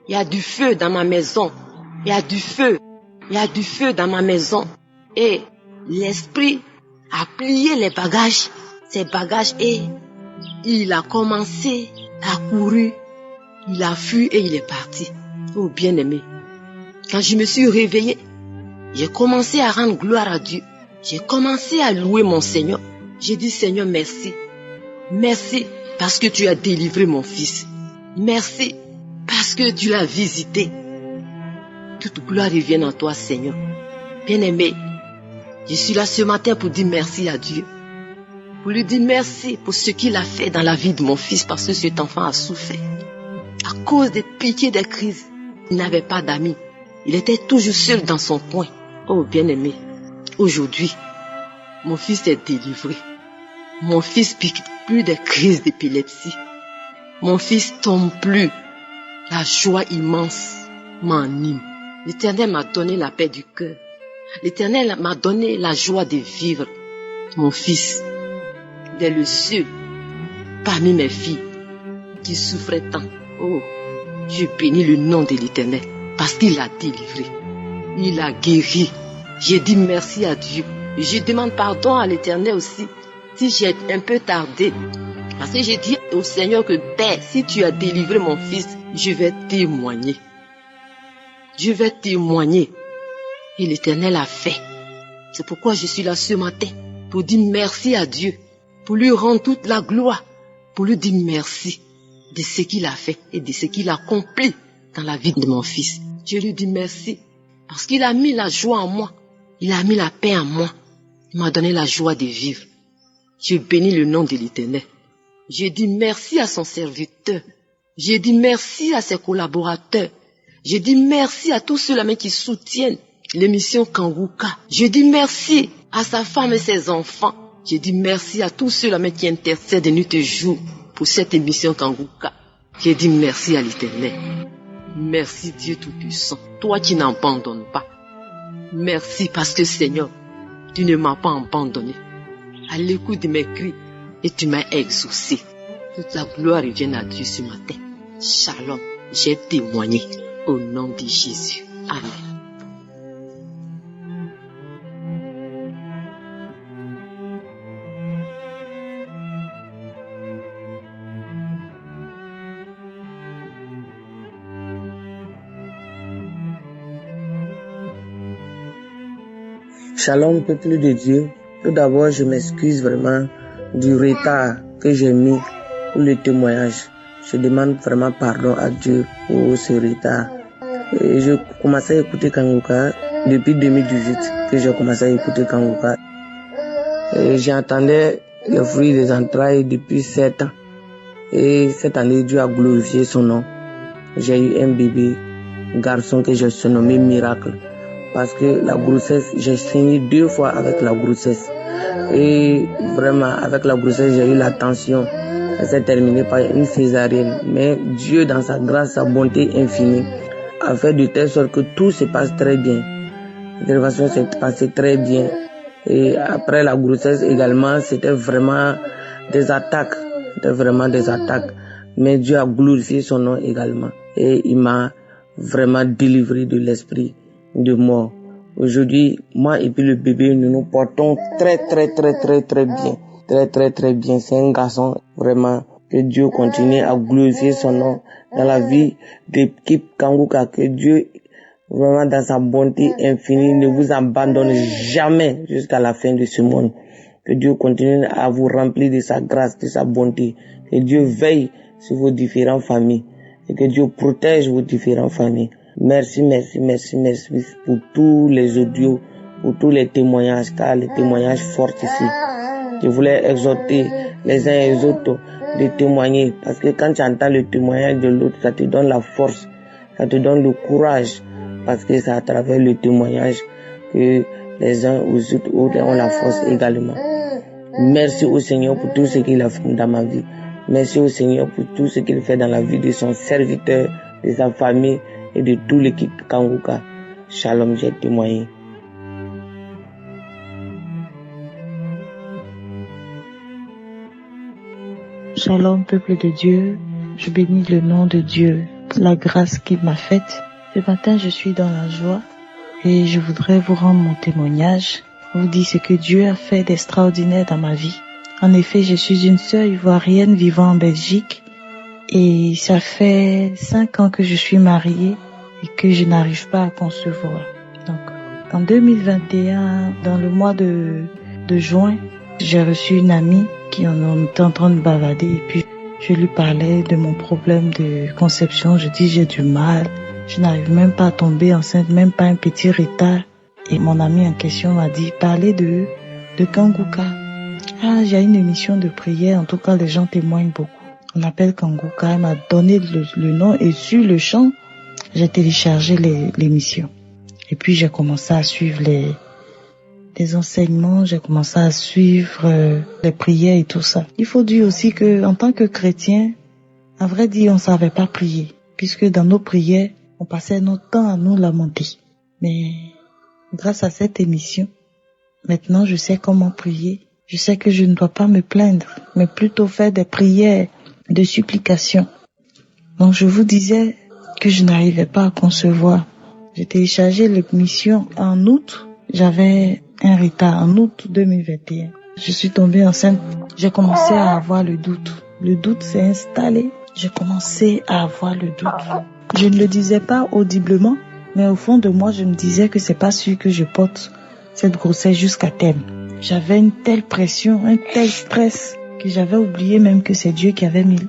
Il y a du feu dans ma maison. Il y a du feu. Il y a du feu dans ma maison. Et l'esprit a plié les bagages, ses bagages, et il a commencé à courir. Il a fui et il est parti. Oh bien-aimé, quand je me suis réveillée, j'ai commencé à rendre gloire à Dieu. J'ai commencé à louer mon Seigneur. J'ai dit Seigneur merci. Merci parce que tu as délivré mon fils. Merci parce que tu l'as visité. Toute gloire revienne à toi Seigneur. Bien-aimé, je suis là ce matin pour dire merci à Dieu. Pour lui dire merci pour ce qu'il a fait dans la vie de mon fils parce que cet enfant a souffert. À cause des piquets des crises, il n'avait pas d'amis. Il était toujours seul dans son coin. Oh bien-aimé, aujourd'hui, mon fils est délivré. Mon fils pique plus de crises d'épilepsie. Mon fils tombe plus. La joie immense m'anime. L'Éternel m'a donné la paix du cœur. L'Éternel m'a donné la joie de vivre. Mon fils, il est le seul parmi mes filles qui souffrait tant. Oh, je bénis le nom de l'Éternel parce qu'il l'a délivré. Il a guéri. J'ai dit merci à Dieu. Je demande pardon à l'Éternel aussi si j'ai un peu tardé. Parce que j'ai dit au Seigneur que Père, si tu as délivré mon fils, je vais témoigner. Je vais témoigner. Et l'Éternel a fait. C'est pourquoi je suis là ce matin pour dire merci à Dieu, pour lui rendre toute la gloire, pour lui dire merci de ce qu'il a fait et de ce qu'il a accompli dans la vie de mon fils. Je lui dis merci parce qu'il a mis la joie en moi. Il a mis la paix en moi. Il m'a donné la joie de vivre. Je bénis le nom de l'Éternel. Je dis merci à son serviteur. Je dis merci à ses collaborateurs. Je dis merci à tous ceux-là qui soutiennent l'émission Kanguka. Je dis merci à sa femme et ses enfants. Je dis merci à tous ceux-là qui intercèdent nuit et jour pour cette émission Kanguka. Je dis merci à l'Éternel. Merci Dieu Tout-Puissant, toi qui n'abandonnes pas. Merci parce que Seigneur, tu ne m'as pas abandonné. À l'écoute de mes cris, et tu m'as exaucé. Toute la gloire revienne à Dieu ce matin. Shalom, j'ai témoigné au nom de Jésus. Amen. Shalom, peuple de Dieu. Tout d'abord, je m'excuse vraiment du retard que j'ai mis pour le témoignage. Je demande vraiment pardon à Dieu pour ce retard. Et je commençais à écouter Kanguka depuis 2018 que j'ai commencé à écouter Kanguka. Et j'entendais les fruits des entrailles depuis 7 ans. Et cette année, Dieu a glorifié son nom. J'ai eu un bébé, un garçon que j'ai surnommé Miracle. Parce que la grossesse, j'ai saigné 2 fois avec la grossesse. Et vraiment, avec la grossesse, j'ai eu la tension. Ça s'est terminé par une césarienne. Mais Dieu, dans sa grâce, sa bonté infinie, a fait de telle sorte que tout se passe très bien. L'intervention s'est passée très bien. Et après la grossesse également, c'était vraiment des attaques. Mais Dieu a glorifié son nom également. Et il m'a vraiment délivré de l'esprit de mort. Aujourd'hui, moi et puis le bébé, nous nous portons très bien. Très bien. C'est un garçon, vraiment. Que Dieu continue à glorifier son nom dans la vie d'équipe Kanguka. Que Dieu, vraiment dans sa bonté infinie, ne vous abandonne jamais jusqu'à la fin de ce monde. Que Dieu continue à vous remplir de sa grâce, de sa bonté. Que Dieu veille sur vos différentes familles. Et que Dieu protège vos différentes familles. Merci pour tous les audios, pour tous les témoignages, car les témoignages fortifient. Je voulais exhorter les uns et les autres de témoigner, parce que quand tu entends le témoignage de l'autre, ça te donne la force, ça te donne le courage, parce que c'est à travers le témoignage que les uns aux autres ont la force également. Merci au Seigneur pour tout ce qu'il a fait dans ma vie. Merci au Seigneur pour tout ce qu'il fait dans la vie de son serviteur, de sa famille et de toute l'équipe Kanguka. Shalom, j'ai témoigné. Shalom, peuple de Dieu. Je bénis le nom de Dieu pour la grâce qu'il m'a faite. Ce matin, je suis dans la joie et je voudrais vous rendre mon témoignage. Vous dire ce que Dieu a fait d'extraordinaire dans ma vie. En effet, je suis une sœur ivoirienne vivant en Belgique et ça fait 5 ans que je suis mariée et que je n'arrive pas à concevoir. Donc, en 2021, dans le mois de juin, j'ai reçu une amie qui on était en train de bavader et puis je lui parlais de mon problème de conception. Je dis j'ai du mal, je n'arrive même pas à tomber enceinte, même pas un petit retard. Et mon ami en question m'a dit parlez de Kanguka. Ah, j'ai une émission de prière, en tout cas les gens témoignent beaucoup. On appelle Kanguka, elle m'a donné le nom et sur le champ, j'ai téléchargé l'émission. Et puis j'ai commencé à suivre les enseignements, j'ai commencé à suivre les prières et tout ça. Il faut dire aussi que en tant que chrétien, à vrai dire, on savait pas prier, puisque dans nos prières, on passait notre temps à nous lamenter. Mais grâce à cette émission, maintenant je sais comment prier. Je sais que je ne dois pas me plaindre, mais plutôt faire des prières de supplication. Donc je vous disais que je n'arrivais pas à concevoir. J'ai téléchargé l'émission en août. J'avais un retard en août 2021. Je suis tombée enceinte. J'ai commencé à avoir le doute. Le doute s'est installé. J'ai commencé à avoir le doute. Je ne le disais pas audiblement, mais au fond de moi, je me disais que c'est pas sûr que je porte cette grossesse jusqu'à terme. J'avais une telle pression, un tel stress que j'avais oublié même que c'est Dieu qui avait mis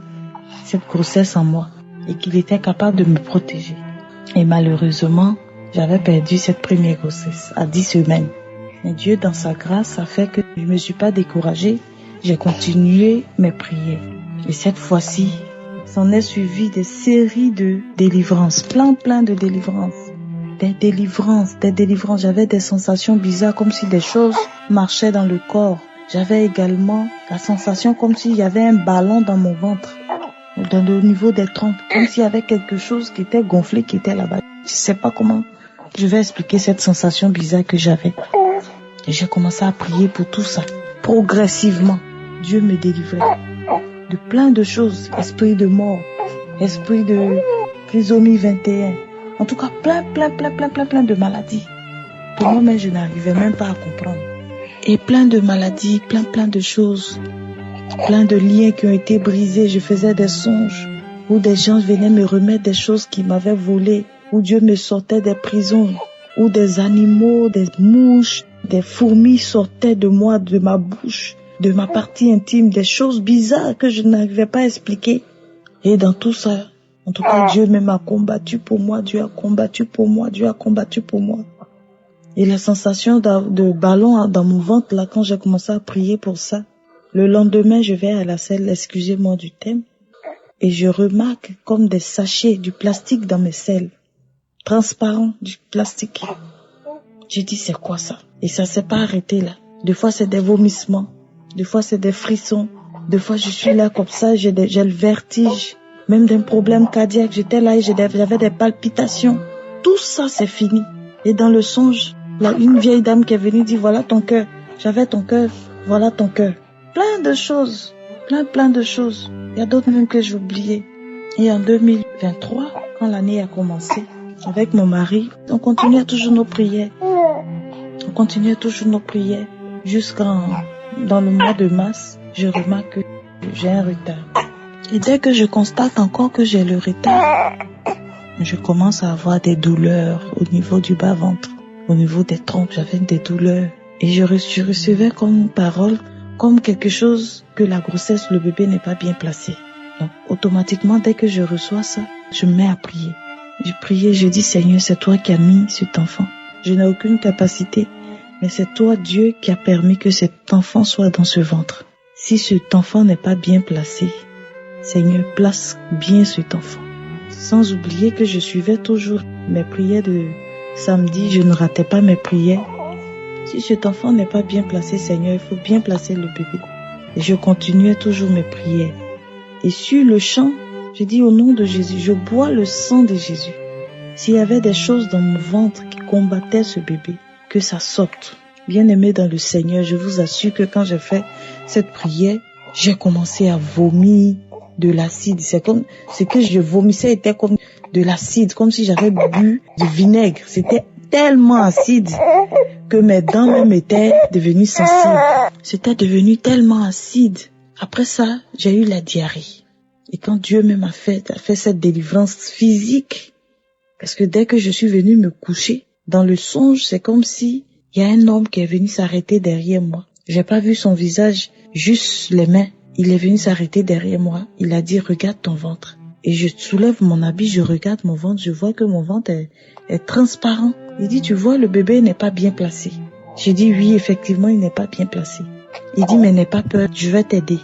cette grossesse en moi et qu'il était capable de me protéger. Et malheureusement, j'avais perdu cette première grossesse à 10 semaines. Mais Dieu, dans sa grâce, a fait que je ne me suis pas découragée. J'ai continué mes prières. Et cette fois-ci, s'en est suivi des séries de délivrances, plein de délivrances. Des délivrances. J'avais des sensations bizarres comme si des choses marchaient dans le corps. J'avais également la sensation comme s'il y avait un ballon dans mon ventre, dans le niveau des trompes, comme s'il y avait quelque chose qui était gonflé, qui était là-bas. Je sais pas comment je vais expliquer cette sensation bizarre que j'avais. Et j'ai commencé à prier pour tout ça. Progressivement, Dieu me délivrait de plein de choses. Esprit de mort, esprit de trisomie 21. En tout cas, plein de maladies. Pour moi-même, je n'arrivais même pas à comprendre. Et plein de maladies, plein de choses. Plein de liens qui ont été brisés. Je faisais des songes où des gens venaient me remettre des choses qui m'avaient volé. Où Dieu me sortait des prisons. Où des animaux, des mouches, des fourmis sortaient de moi, de ma bouche, de ma partie intime. Des choses bizarres que je n'arrivais pas à expliquer. Et dans tout ça, en tout cas, Dieu même a combattu pour moi. Dieu a combattu pour moi. Et la sensation de ballon dans mon ventre, là, quand j'ai commencé à prier pour ça, le lendemain, je vais à la selle, excusez-moi du thème, et je remarque comme des sachets, du plastique dans mes selles. Transparent, du plastique. J'ai dit, c'est quoi ça? Et ça s'est pas arrêté là. Des fois, c'est des vomissements. Des fois, c'est des frissons. Des fois, je suis là comme ça, j'ai le vertige. Même d'un problème cardiaque, j'étais là et j'avais des palpitations. Tout ça, c'est fini. Et dans le songe, là, une vieille dame qui est venue dit, voilà ton cœur. J'avais ton cœur, voilà ton cœur. Plein de choses. Plein de choses. Il y a d'autres même que j'ai oubliées. Et en 2023, quand l'année a commencé, avec mon mari, on continuait toujours nos prières. Dans le mois de mars, je remarque que j'ai un retard. Et dès que je constate encore que j'ai le retard, je commence à avoir des douleurs au niveau du bas-ventre, au niveau des trompes, j'avais des douleurs. Et je recevais comme une parole, comme quelque chose que la grossesse, le bébé n'est pas bien placé. Donc, automatiquement, dès que je reçois ça, je me mets à prier. Je priais, je dis, Seigneur, c'est toi qui as mis cet enfant. Je n'ai aucune capacité, mais c'est toi, Dieu, qui a permis que cet enfant soit dans ce ventre. Si cet enfant n'est pas bien placé, Seigneur, place bien cet enfant. Sans oublier que je suivais toujours mes prières de samedi, je ne ratais pas mes prières. Si cet enfant n'est pas bien placé, Seigneur, il faut bien placer le bébé. Et je continuais toujours mes prières. Et sur le champ, je dis au nom de Jésus, je bois le sang de Jésus. S'il y avait des choses dans mon ventre qui combattaient ce bébé, que ça sorte. Bien-aimé dans le Seigneur, je vous assure que quand j'ai fait cette prière, j'ai commencé à vomir de l'acide. C'est comme ce que je vomissais était comme de l'acide, comme si j'avais bu du vinaigre. C'était tellement acide que mes dents même étaient devenues sensibles. C'était devenu tellement acide. Après ça, j'ai eu la diarrhée. Et quand Dieu même a fait cette délivrance physique, parce que dès que je suis venue me coucher, dans le songe, c'est comme si il y a un homme qui est venu s'arrêter derrière moi. J'ai pas vu son visage, juste les mains. Il est venu s'arrêter derrière moi. Il a dit, regarde ton ventre. Et je soulève mon habit, je regarde mon ventre, je vois que mon ventre est transparent. Il dit, tu vois, le bébé n'est pas bien placé. J'ai dit, oui, effectivement, il n'est pas bien placé. Il dit, mais n'aie pas peur, je vais t'aider.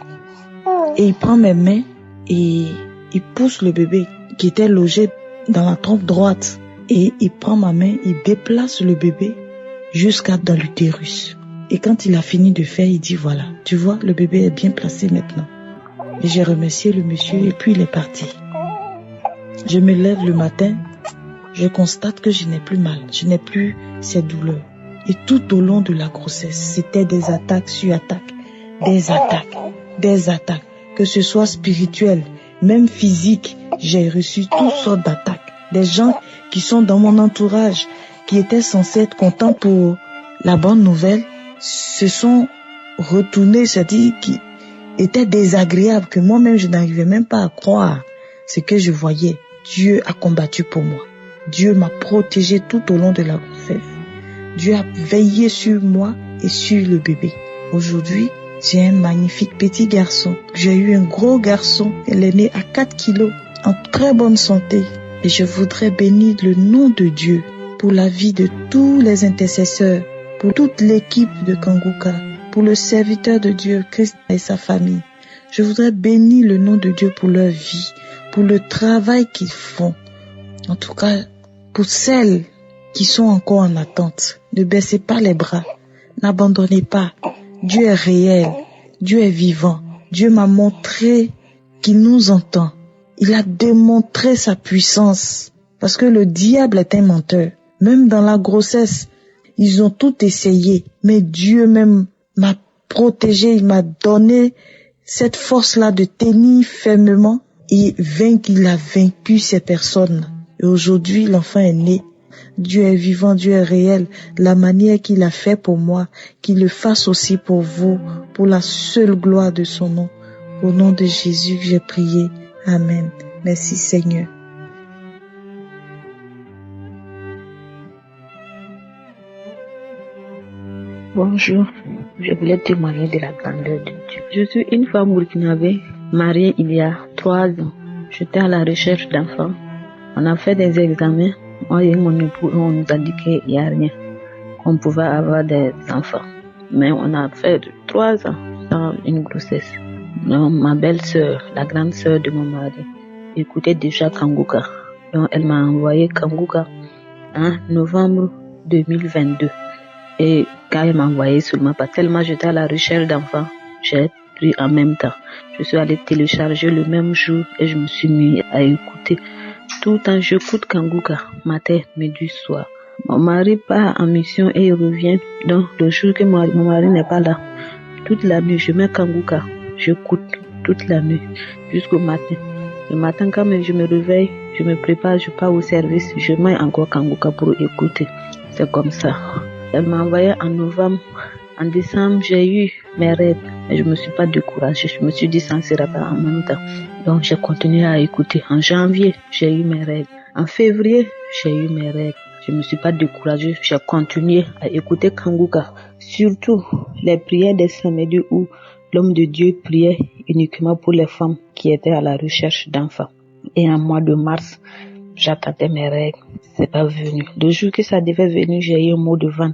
Et il prend mes mains et il pousse le bébé qui était logé dans la trompe droite. Et il prend ma main, il déplace le bébé jusqu'à dans l'utérus. Et quand il a fini de faire, il dit, voilà, tu vois, le bébé est bien placé maintenant. Et j'ai remercié le monsieur et puis il est parti. Je me lève le matin, je constate que je n'ai plus mal, je n'ai plus ces douleurs. Et tout au long de la grossesse, c'était des attaques sur attaques, des attaques, que ce soit spirituel, même physique, j'ai reçu toutes sortes d'attaques. Des gens qui sont dans mon entourage, qui étaient censés être contents pour la bonne nouvelle, se sont retournés, c'est-à-dire qui étaient désagréables, que moi-même je n'arrivais même pas à croire ce que je voyais. Dieu a combattu pour moi. Dieu m'a protégé tout au long de la grossesse. Dieu a veillé sur moi et sur le bébé. Aujourd'hui, j'ai un magnifique petit garçon. J'ai eu un gros garçon. Il est né à 4 kilos, en très bonne santé. Et je voudrais bénir le nom de Dieu pour la vie de tous les intercesseurs, pour toute l'équipe de Kanguka, pour le serviteur de Dieu, Christ et sa famille. Je voudrais bénir le nom de Dieu pour leur vie, pour le travail qu'ils font. En tout cas, pour celles qui sont encore en attente, ne baissez pas les bras, n'abandonnez pas. Dieu est réel, Dieu est vivant. Dieu m'a montré qu'il nous entend. Il a démontré sa puissance, parce que le diable est un menteur. Même dans la grossesse, ils ont tout essayé, mais Dieu même m'a protégé, il m'a donné cette force-là de tenir fermement et il a vaincu ces personnes. Et aujourd'hui, l'enfant est né. Dieu est vivant, Dieu est réel. La manière qu'il a fait pour moi, qu'il le fasse aussi pour vous, pour la seule gloire de son nom. Au nom de Jésus, j'ai prié. Amen. Merci Seigneur. Bonjour, je voulais témoigner de la grandeur de Dieu. Je suis une femme burkinabé, mariée il y a 3 ans. J'étais à la recherche d'enfants. On a fait des examens. Moi et mon époux, on nous a dit qu'il n'y a rien, qu'on pouvait avoir des enfants. Mais on a fait 3 ans sans une grossesse. Donc, ma belle-sœur, la grande sœur de mon mari, écoutait déjà Kanguka. Donc, elle m'a envoyé Kanguka en novembre 2022. Et Quand elle m'a envoyé seulement, pas tellement j'étais à la recherche d'enfants, j'ai pris en même temps. Je suis allée télécharger le même jour et je me suis mis à écouter. Tout le temps, j'écoute Kanguka, matin, midi, soir. Mon mari part en mission et il revient. Donc, le jour que mon mari n'est pas là, toute la nuit, je mets Kanguka. J'écoute toute la nuit jusqu'au matin. Le matin, quand je me réveille, je me prépare, je pars au service, je mets encore Kanguka pour écouter. C'est comme ça. Elle m'a envoyé en novembre. En décembre, j'ai eu mes règles. Et je me suis pas découragée. Je me suis dit, ça ne sera pas en même temps. Donc, j'ai continué à écouter. En janvier, j'ai eu mes règles. En février, j'ai eu mes règles. Je me suis pas découragée. J'ai continué à écouter Kanguka. Surtout les prières des samedis où l'homme de Dieu priait uniquement pour les femmes qui étaient à la recherche d'enfants. Et en mois de mars, j'attendais mes règles. C'est pas venu. Le jour que ça devait venir, j'ai eu un mot de vent.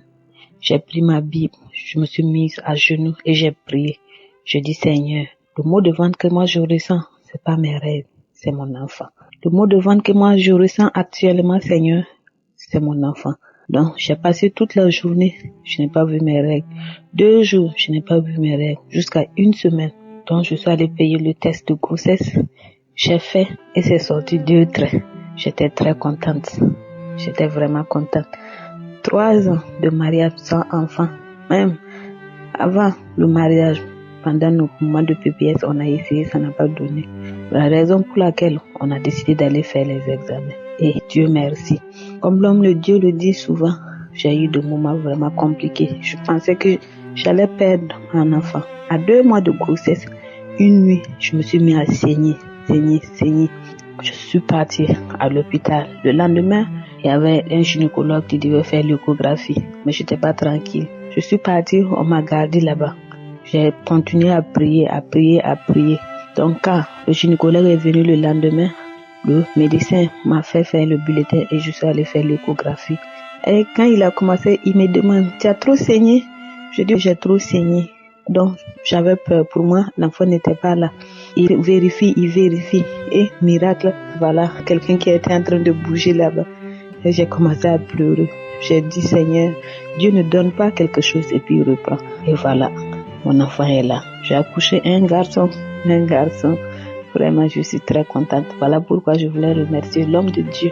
J'ai pris ma Bible, je me suis mise à genoux et j'ai prié. Je dis, Seigneur, le mot de vente que moi je ressens, c'est pas mes rêves, c'est mon enfant. Le mot de vente que moi je ressens actuellement, Seigneur, c'est mon enfant. Donc, j'ai passé toute la journée, je n'ai pas vu mes règles. 2 jours, je n'ai pas vu mes règles. Jusqu'à 1 semaine. Donc, je suis allée payer le test de grossesse. J'ai fait et c'est sorti 2 traits. J'étais très contente. J'étais vraiment contente. 3 ans de mariage sans enfant. Même avant le mariage, pendant nos moments de PPS, on a essayé, ça n'a pas donné. La raison pour laquelle on a décidé d'aller faire les examens. Et Dieu merci. Comme l'homme de Dieu le dit souvent, j'ai eu des moments vraiment compliqués. Je pensais que j'allais perdre un enfant. À 2 mois de grossesse, une nuit, je me suis mis à saigner. Je suis partie à l'hôpital. Le lendemain, il y avait un gynécologue qui devait faire l'échographie, mais je n'étais pas tranquille. Je suis partie, on m'a gardé là-bas. J'ai continué à prier. Donc quand le gynécologue est venu le lendemain, le médecin m'a fait faire le bulletin et je suis allée faire l'échographie. Et quand il a commencé, il me demande, tu as trop saigné? Je dis, j'ai trop saigné. Donc j'avais peur. Pour moi, l'enfant n'était pas là. Il vérifie. Et miracle, voilà, quelqu'un qui était en train de bouger là-bas. Et j'ai commencé à pleurer. J'ai dit, Seigneur, Dieu ne donne pas quelque chose et puis il reprend. Et voilà, mon enfant est là. J'ai accouché un garçon. Vraiment, je suis très contente. Voilà pourquoi je voulais remercier l'homme de Dieu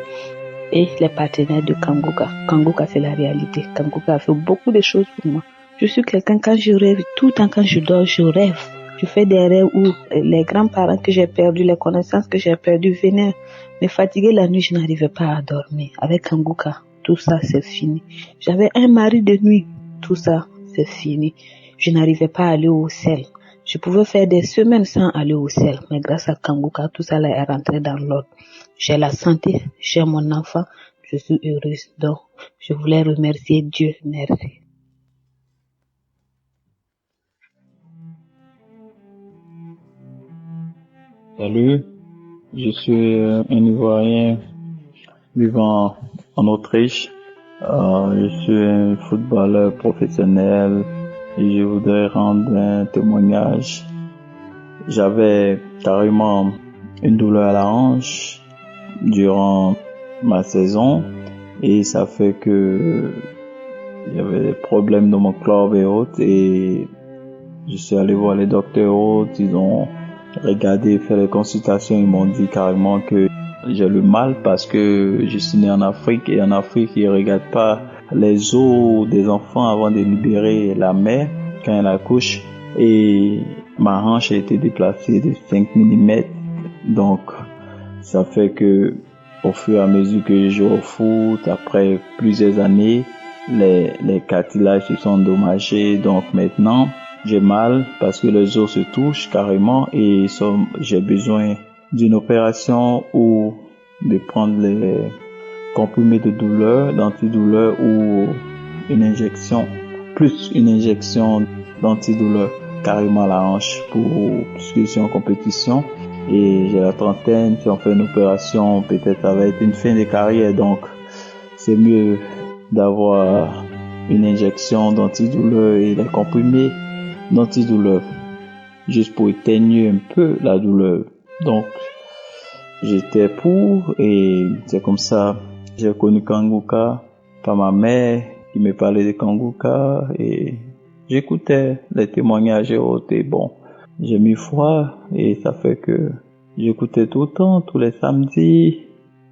et les partenaires de Kanguka. Kanguka, c'est la réalité. Kanguka a fait beaucoup de choses pour moi. Je suis quelqu'un, quand je rêve, tout le temps quand je dors, je rêve. Je fais des rêves où les grands-parents que j'ai perdus, les connaissances que j'ai perdues venaient me fatiguer la nuit, je n'arrivais pas à dormir. Avec Kanguka, tout ça c'est fini. J'avais un mari de nuit, tout ça c'est fini. Je n'arrivais pas à aller au ciel. Je pouvais faire des semaines sans aller au ciel, mais grâce à Kanguka, tout ça là est rentré dans l'ordre. J'ai la santé, j'ai mon enfant, je suis heureuse. Donc, je voulais remercier Dieu. Merci. Salut, je suis un Ivoirien vivant en Autriche. Je suis un footballeur professionnel et je voudrais rendre un témoignage. J'avais carrément une douleur à la hanche durant ma saison et ça fait que il y avait des problèmes dans mon club et autres et je suis allé voir les docteurs et autres, ils ont regardé, fait les consultations, ils m'ont dit carrément que j'ai le mal parce que je suis né en Afrique et en Afrique ils regardent pas les os des enfants avant de libérer la mère quand elle accouche et ma hanche a été déplacée de 5 mm donc ça fait que au fur et à mesure que je joue au foot, après plusieurs années, les cartilages se sont endommagés donc maintenant j'ai mal parce que les os se touchent carrément et j'ai besoin d'une opération ou de prendre les comprimés de douleur, d'antidouleur ou une injection d'antidouleur carrément à la hanche puisque je suis en compétition et j'ai la trentaine, si on fait une opération peut-être ça va être une fin de carrière donc c'est mieux d'avoir une injection d'antidouleur et des comprimés d'antidouleur juste pour éteindre un peu la douleur. Donc j'étais pour et c'est comme ça j'ai connu Kanguka par ma mère qui me parlait de Kanguka et j'écoutais les témoignages et autres et bon, j'ai mis foi et ça fait que j'écoutais tout le temps, tous les samedis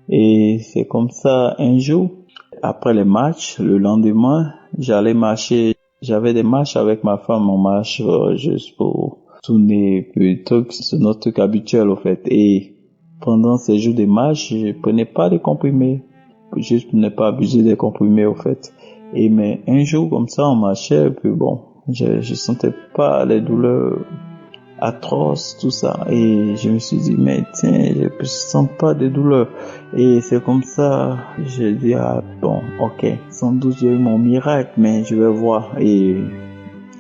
et c'est comme ça un jour, après les matchs, le lendemain, j'allais marcher, j'avais des marches avec ma femme, on marche juste pour tourner le truc, c'est notre truc habituel au fait et pendant ces jours de marche, je prenais pas de comprimés, juste pour ne pas abuser des comprimés au fait. Et mais un jour comme ça, on marchait, et puis bon, je sentais pas les douleurs atroces, tout ça. Et je me suis dit, mais tiens, je sens pas de douleurs. Et c'est comme ça, j'ai dit, ah bon, ok, sans doute j'ai eu mon miracle, mais je vais voir. Et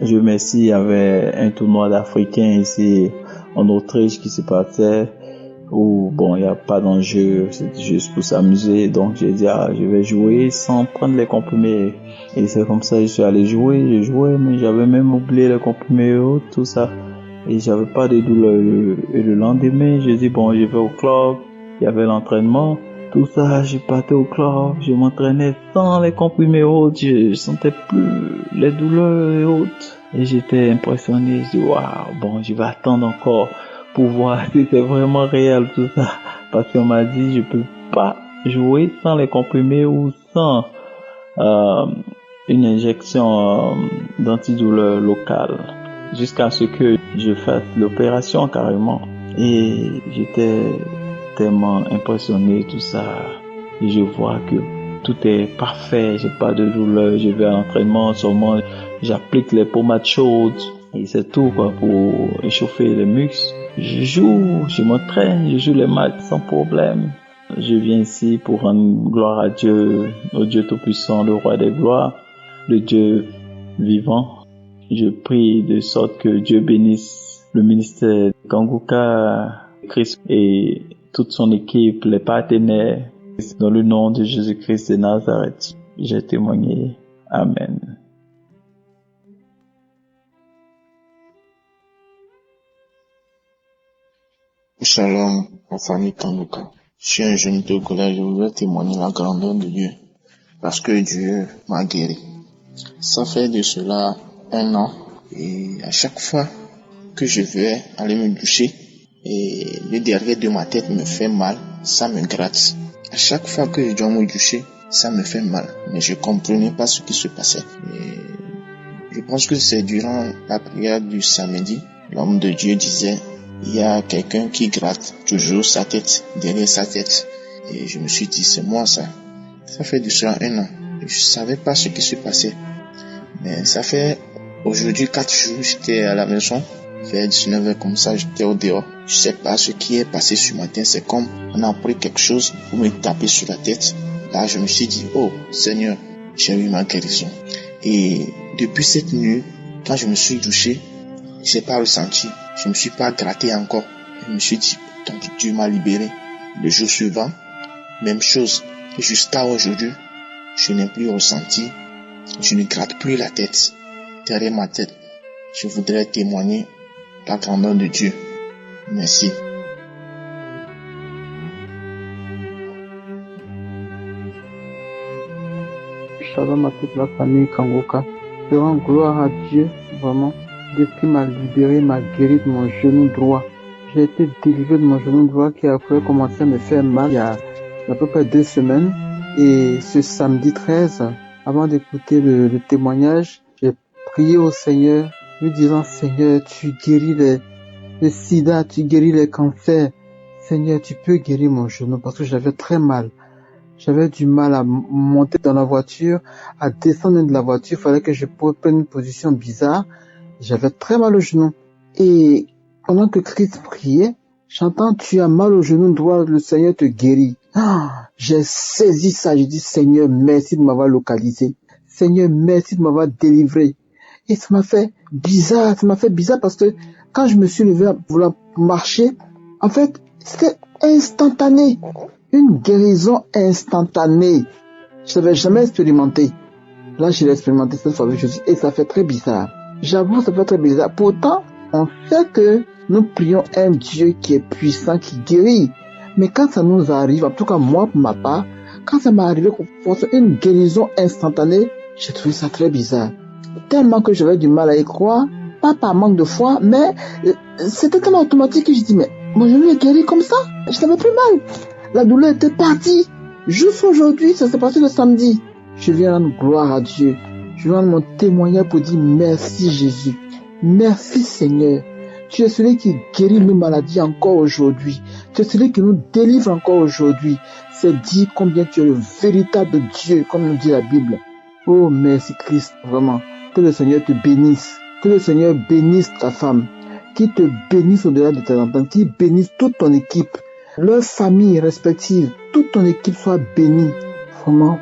je remercie, il y avait un tournoi d'Africains ici en Autriche qui se passait. Où bon, il n'y a pas d'enjeu, c'est juste pour s'amuser. Donc j'ai dit, je vais jouer sans prendre les comprimés. Et c'est comme ça que je suis allé jouer. Je jouais, mais j'avais même oublié les comprimés et autres, tout ça. Et j'avais pas de douleur. Et le lendemain, j'ai dit, bon, je vais au club. Il y avait l'entraînement. Tout ça, j'ai parti au club. Je m'entraînais sans les comprimés et autres. Je sentais plus les douleurs et autres. Et j'étais impressionné. Je dis, waouh, bon, je vais attendre encore pour voir si c'est vraiment réel tout ça. Parce qu'on m'a dit, je peux pas jouer sans les comprimés ou sans une injection d'antidouleur locale. Jusqu'à ce que je fasse l'opération carrément. Et j'étais tellement impressionné tout ça. Et je vois que tout est parfait, j'ai pas de douleur, je vais à l'entraînement, seulement j'applique les pommades chaudes. Et c'est tout quoi pour échauffer les muscles. Je joue, je m'entraîne, je joue les matchs sans problème. Je viens ici pour rendre gloire à Dieu, au Dieu Tout-Puissant, le Roi des gloires, le Dieu vivant. Je prie de sorte que Dieu bénisse le ministère Kanguka, Christ et toute son équipe, les partenaires. Dans le nom de Jésus-Christ de Nazareth, j'ai témoigné. Amen. Shalom, ma famille Kanguka. Je suis un jeune Togolais, je voudrais témoigner la grandeur de Dieu, parce que Dieu m'a guéri. Ça fait de cela 1 an, et à chaque fois que je vais aller me doucher, et le derrière de ma tête me fait mal, ça me gratte. À chaque fois que je dois me doucher, ça me fait mal, mais je comprenais pas ce qui se passait. Et je pense que c'est durant la prière du samedi, l'homme de Dieu disait, il y a quelqu'un qui gratte toujours sa tête, derrière sa tête. Et je me suis dit, c'est moi ça. Ça fait de cela 1 an. Je savais pas ce qui se passait. Mais ça fait aujourd'hui 4 jours, j'étais à la maison. Vers 19h comme ça, j'étais au dehors. Je sais pas ce qui est passé ce matin. C'est comme on a pris quelque chose pour me taper sur la tête. Là, je me suis dit, oh Seigneur, j'ai eu ma guérison. Et depuis cette nuit, quand je me suis douché, je n'ai pas ressenti. Je me suis pas gratté encore. Je me suis dit, donc Dieu m'a libéré. Le jour suivant, même chose. Et jusqu'à aujourd'hui, je n'ai plus ressenti. Je ne gratte plus la tête. Derrière ma tête, je voudrais témoigner la grandeur de Dieu. Merci. Shalom à toute la famille Kanguka. Je rends gloire à Dieu, vraiment. Depuis m'a libéré, m'a guéri de mon genou droit. J'ai été délivré de mon genou droit qui a commencé à me faire mal il y a à peu près 2 semaines. Et ce samedi 13, avant d'écouter le témoignage, j'ai prié au Seigneur, lui disant, Seigneur, tu guéris le sida, tu guéris les cancers. Seigneur, tu peux guérir mon genou parce que j'avais très mal. J'avais du mal à monter dans la voiture, à descendre de la voiture. Il fallait que je prenne une position bizarre. J'avais très mal au genou. Et pendant que Christ priait, j'entends, tu as mal au genou droit, le Seigneur te guérit. J'ai saisi ça, j'ai dit, Seigneur, merci de m'avoir localisé. Seigneur, merci de m'avoir délivré. Et ça m'a fait bizarre parce que quand je me suis levé pour marcher, en fait, c'était instantané. Une guérison instantanée. Je n'avais jamais expérimenté. Là, je l'ai expérimenté cette fois avec Jésus et ça fait très bizarre. J'avoue, ça fait très bizarre. Pourtant, on sait que nous prions un Dieu qui est puissant, qui guérit. Mais quand ça nous arrive, en tout cas moi pour ma part, quand ça m'est arrivé une guérison instantanée, J'ai trouvé ça très bizarre. Tellement que j'avais du mal à y croire, pas par manque de foi, mais c'était tellement automatique que je dis, mais mon genou est guéri comme ça. Je n'avais plus mal. La douleur était partie. Juste aujourd'hui, ça s'est passé le samedi. Je viens rendre gloire à Dieu. Je viens rendre mon témoignage pour dire merci Jésus. Merci Seigneur. Tu es celui qui guérit nos maladies encore aujourd'hui. Tu es celui qui nous délivre encore aujourd'hui. C'est dire combien tu es le véritable Dieu, comme nous dit la Bible. Oh, merci Christ, vraiment. Que le Seigneur te bénisse. Que le Seigneur bénisse ta femme. Qu'il te bénisse au-delà de tes ententes. Qu'il bénisse toute ton équipe. Leurs familles respectives. Toute ton équipe soit bénie. Vraiment,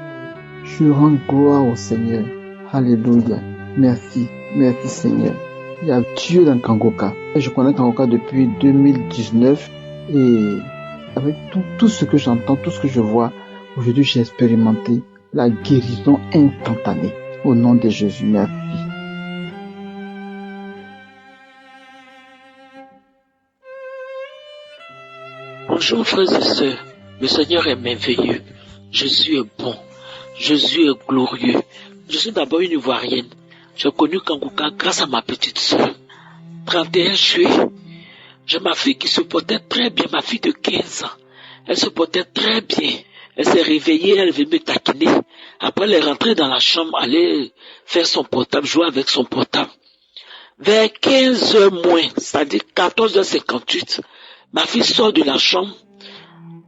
je rends gloire au Seigneur. Alléluia. Merci. Merci Seigneur. Il y a Dieu dans Kangoka. Je connais Kangoka depuis 2019 et avec tout ce que j'entends, tout ce que je vois, aujourd'hui j'ai expérimenté la guérison instantanée. Au nom de Jésus, merci. Bonjour frères et sœurs, le Seigneur est merveilleux, Jésus est bon, Jésus est glorieux. Je suis d'abord une Ivoirienne. J'ai connu Kangoka grâce à ma petite sœur. 31 juillet, j'ai ma fille qui se portait très bien, ma fille de 15 ans. Elle se portait très bien. Elle s'est réveillée, elle veut me taquiner. Après, elle est rentrée dans la chambre, aller faire son portable, jouer avec son portable. Vers 15h moins, c'est-à-dire 14h58, ma fille sort de la chambre.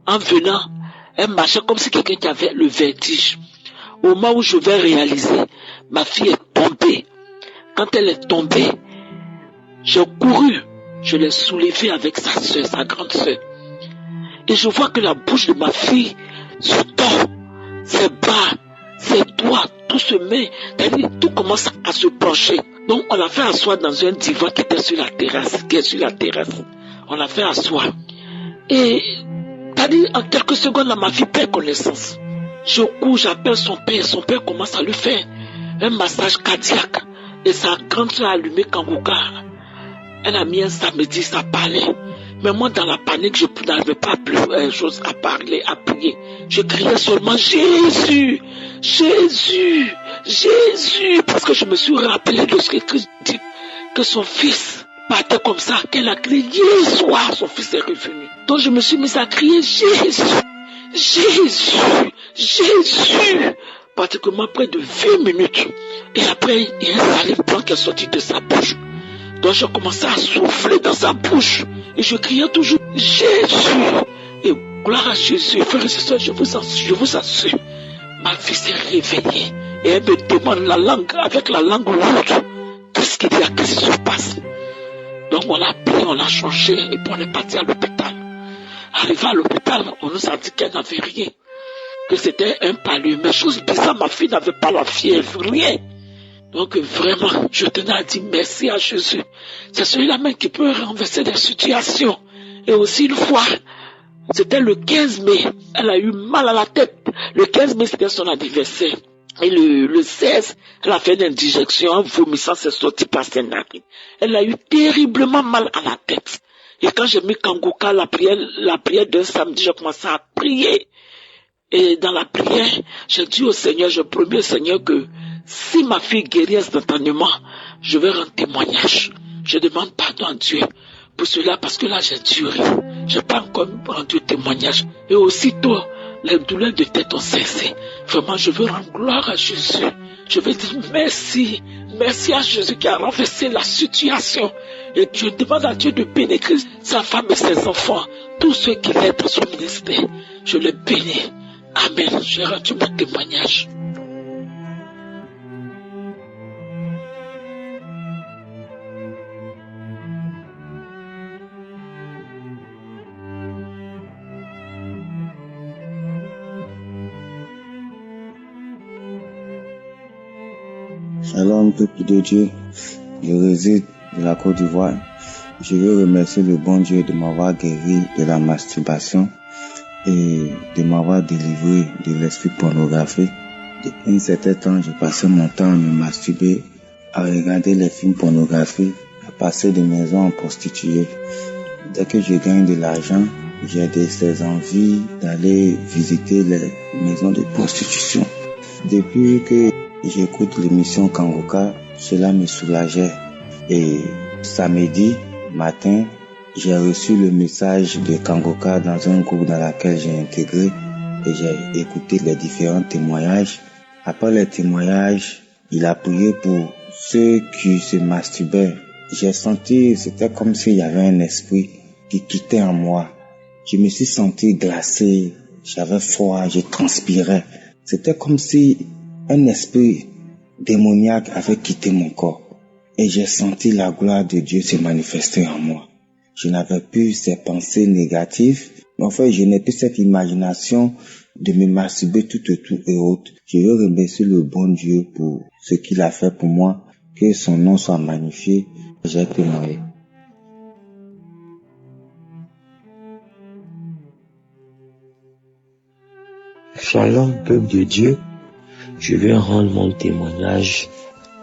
En venant, elle marchait comme si quelqu'un qui avait le vertige. Au moment où je vais réaliser, ma fille est tombée. Quand elle est tombée, j'ai couru. Je l'ai soulevée avec sa sœur, sa grande sœur. Et je vois que la bouche de ma fille se tord. Ses bras, ses doigts, tout se met. Tout commence à se pencher. Donc on l'a fait asseoir dans un divan qui était sur la terrasse, On l'a fait asseoir. Et en quelques secondes, là, ma fille perd connaissance. Je cours, j'appelle son père commence à lui faire un massage cardiaque. Et sa grande soeur a allumé Kangoka. Elle a mis un samedi, ça parlait. Mais moi, dans la panique, je n'avais pas plus chose à parler, à prier. Je criais seulement Jésus, Jésus, Jésus. Parce que je me suis rappelé de ce que Christ dit, que son fils partait comme ça, qu'elle a crié hier soir, son fils est revenu. Donc je me suis mis à crier Jésus, Jésus, Jésus. Pratiquement près de 20 minutes. Et après, il y a un salive blanc qui est sorti de sa bouche. Donc j'ai commencé à souffler dans sa bouche. Et je criais toujours Jésus. Et gloire à Jésus. Frères et sœurs, je vous assure. Ma fille s'est réveillée. Et elle me demande la langue, avec la langue lourde. Qu'est-ce qu'il y a, qu'est-ce qui se passe? Donc on l'a pris, on l'a changé. Et puis on est parti à l'hôpital. Arrivé à l'hôpital, on nous a dit qu'elle n'avait rien. Que c'était un palud. Mais chose bizarre, ma fille n'avait pas la fièvre, rien. Donc vraiment, je tenais à dire merci à Jésus. C'est celui-là même qui peut renverser des situations. Et aussi une fois, c'était le 15 mai, elle a eu mal à la tête. Le 15 mai, c'était son anniversaire. Et le 16, elle a fait une indigestion, en vomissant, c'est sorti par ses narines. Elle a eu terriblement mal à la tête. Et quand j'ai mis Kangoka, la prière d'un samedi, j'ai commencé à prier. Et dans la prière, j'ai dit au Seigneur, je promets au Seigneur que si ma fille guérit instantanément, je vais rendre témoignage. Je demande pardon à Dieu pour cela parce que là j'ai duré. Je n'ai pas encore rendu témoignage. Et aussitôt, les douleurs de tête ont cessé. Vraiment, je veux rendre gloire à Jésus. Je veux dire merci. Merci à Jésus qui a renversé la situation. Et je demande à Dieu de bénir sa femme et ses enfants. Tous ceux qui l'aident dans son ministère. Je les bénis. Amen. J'ai rendu mon témoignage. Shalom, peuple de Dieu. Je réside de la Côte d'Ivoire. Je veux remercier le bon Dieu de m'avoir guéri de la masturbation et de m'avoir délivré de l'esprit pornographique. Depuis un certain temps, je passais mon temps à me masturber, à regarder les films pornographiques, à passer de maison en prostituée. Dès que je gagne de l'argent, j'ai ces envies d'aller visiter les maisons de prostitution. Depuis que j'écoute l'émission Kangoka, cela me soulageait. Et samedi matin, j'ai reçu le message de Kangoka dans un groupe dans lequel j'ai intégré et j'ai écouté les différents témoignages. Après les témoignages, il a prié pour ceux qui se masturbaient. J'ai senti, c'était comme s'il y avait un esprit qui quittait en moi. Je me suis senti glacé, j'avais froid, je transpirais. C'était comme si un esprit démoniaque avait quitté mon corps. Et j'ai senti la gloire de Dieu se manifester en moi. Je n'avais plus ces pensées négatives. Mais en fait, je n'ai plus cette imagination de me masturber tout autour et autres. Je veux remercier le bon Dieu pour ce qu'il a fait pour moi. Que son nom soit magnifié. J'ai témoigné. Shalom, peuple de Dieu. Je vais rendre mon témoignage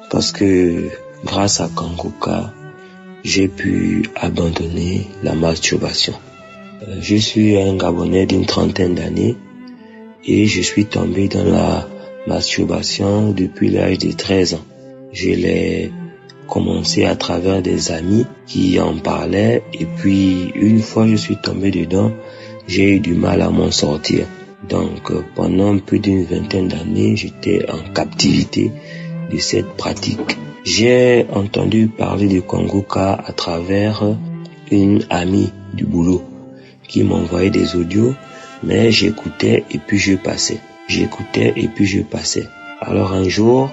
parce que grâce à Kangoka, j'ai pu abandonner la masturbation. Je suis un Gabonais d'une trentaine d'années et je suis tombé dans la masturbation depuis l'âge de 13 ans. Je l'ai commencé à travers des amis qui en parlaient et puis une fois je suis tombé dedans, j'ai eu du mal à m'en sortir. Donc pendant plus d'une vingtaine d'années, j'étais en captivité de cette pratique. J'ai entendu parler de Kangoka à travers une amie du boulot qui m'envoyait des audios, mais j'écoutais et puis je passais. J'écoutais et puis je passais. Alors un jour,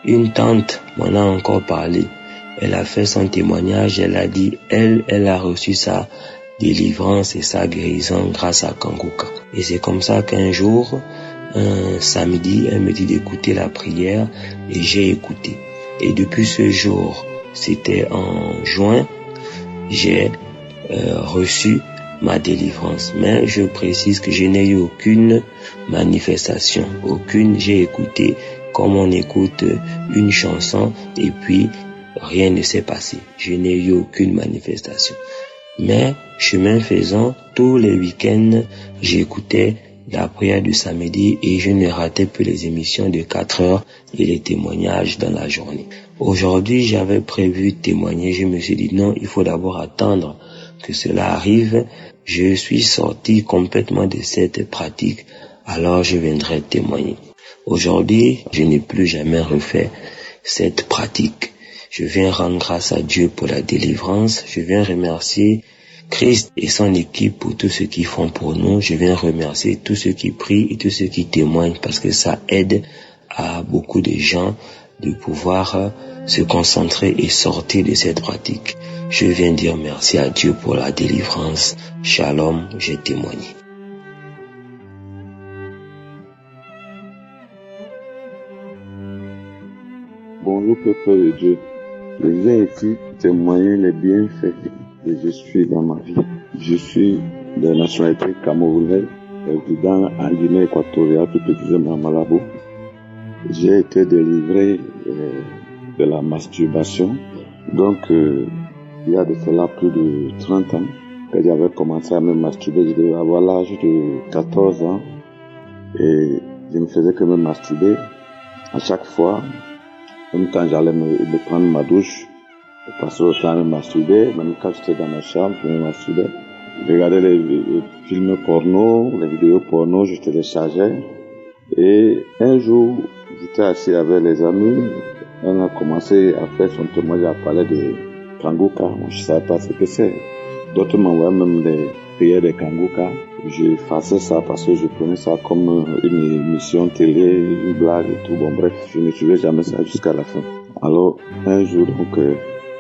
une tante m'en a encore parlé. Elle a fait son témoignage, elle a dit, elle a reçu sa délivrance et sa guérison grâce à Kangoka. Et c'est comme ça qu'un jour, un samedi, elle me dit d'écouter la prière et j'ai écouté. Et depuis ce jour, c'était en juin, j'ai reçu ma délivrance. Mais je précise que je n'ai eu aucune manifestation, aucune. J'ai écouté comme on écoute une chanson et puis rien ne s'est passé. Je n'ai eu aucune manifestation. Mais chemin faisant, tous les week-ends, j'écoutais la prière du samedi et je ne ratais plus les émissions de 4 heures et les témoignages dans la journée. Aujourd'hui, j'avais prévu de témoigner. Je me suis dit non, il faut d'abord attendre que cela arrive. Je suis sorti complètement de cette pratique, alors je viendrai témoigner. Aujourd'hui, je n'ai plus jamais refait cette pratique. Je viens rendre grâce à Dieu pour la délivrance. Je viens remercier Christ et son équipe pour tout ce qu'ils font pour nous. Je viens remercier tous ceux qui prient et tous ceux qui témoignent parce que ça aide à beaucoup de gens de pouvoir se concentrer et sortir de cette pratique. Je viens dire merci à Dieu pour la délivrance. Shalom, j'ai témoigné. Bonjour peuple de Dieu. Je viens ici témoigner les bienfaits que je suis dans ma vie. Je suis de nationalité camerounaise, résident en Guinée équatoriale, plus précisément à Malabo. J'ai été délivré de la masturbation. Donc, il y a de cela plus de 30 ans que j'avais commencé à me masturber. Je devais avoir l'âge de 14 ans et je ne faisais que me masturber à chaque fois. Même quand j'allais me prendre ma douche, je passais au temps à me masturber. Même quand j'étais dans ma chambre, je me masturbais. Je regardais les films porno, les vidéos porno, je téléchargeais. Et un jour, j'étais assis avec les amis. On a commencé à faire son témoignage, à parler de Kangoka. Moi, je ne savais pas ce que c'est. D'autres m'envoyaient même des prières de Kangoka. Je faisais ça parce que je prenais ça comme une émission télé, une blague et tout. Bon, bref, je ne suivais jamais ça jusqu'à la fin. Alors, un jour, donc,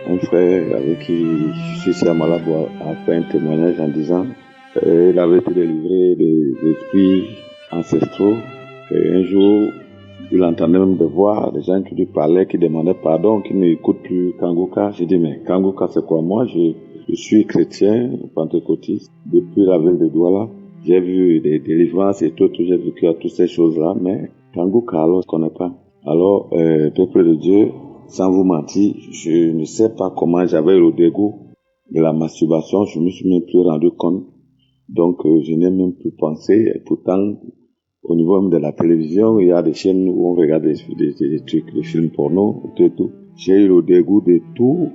un frère avec qui je suis ici à Malabo a fait un témoignage en disant il avait été délivré des esprits ancestraux. Et un jour, il entendait même des voix, des gens qui lui parlaient, qui demandaient pardon, qui n'écoutent plus Kangoka. J'ai dit, mais Kangoka, c'est quoi? Moi, je suis chrétien, pentecôtiste. Depuis la ville de Douala, j'ai vu des délivrances et tout, j'ai vécu à toutes ces choses-là, mais Kangoka, alors, je ne connais pas. Alors, peuple de Dieu, sans vous mentir, je ne sais pas comment j'avais le dégoût de la masturbation, je me suis même plus rendu compte. Donc, je n'ai même plus pensé, et pourtant, Au niveau même de la télévision, il y a des chaînes où on regarde des trucs, des films porno, tout. J'ai eu le dégoût de tout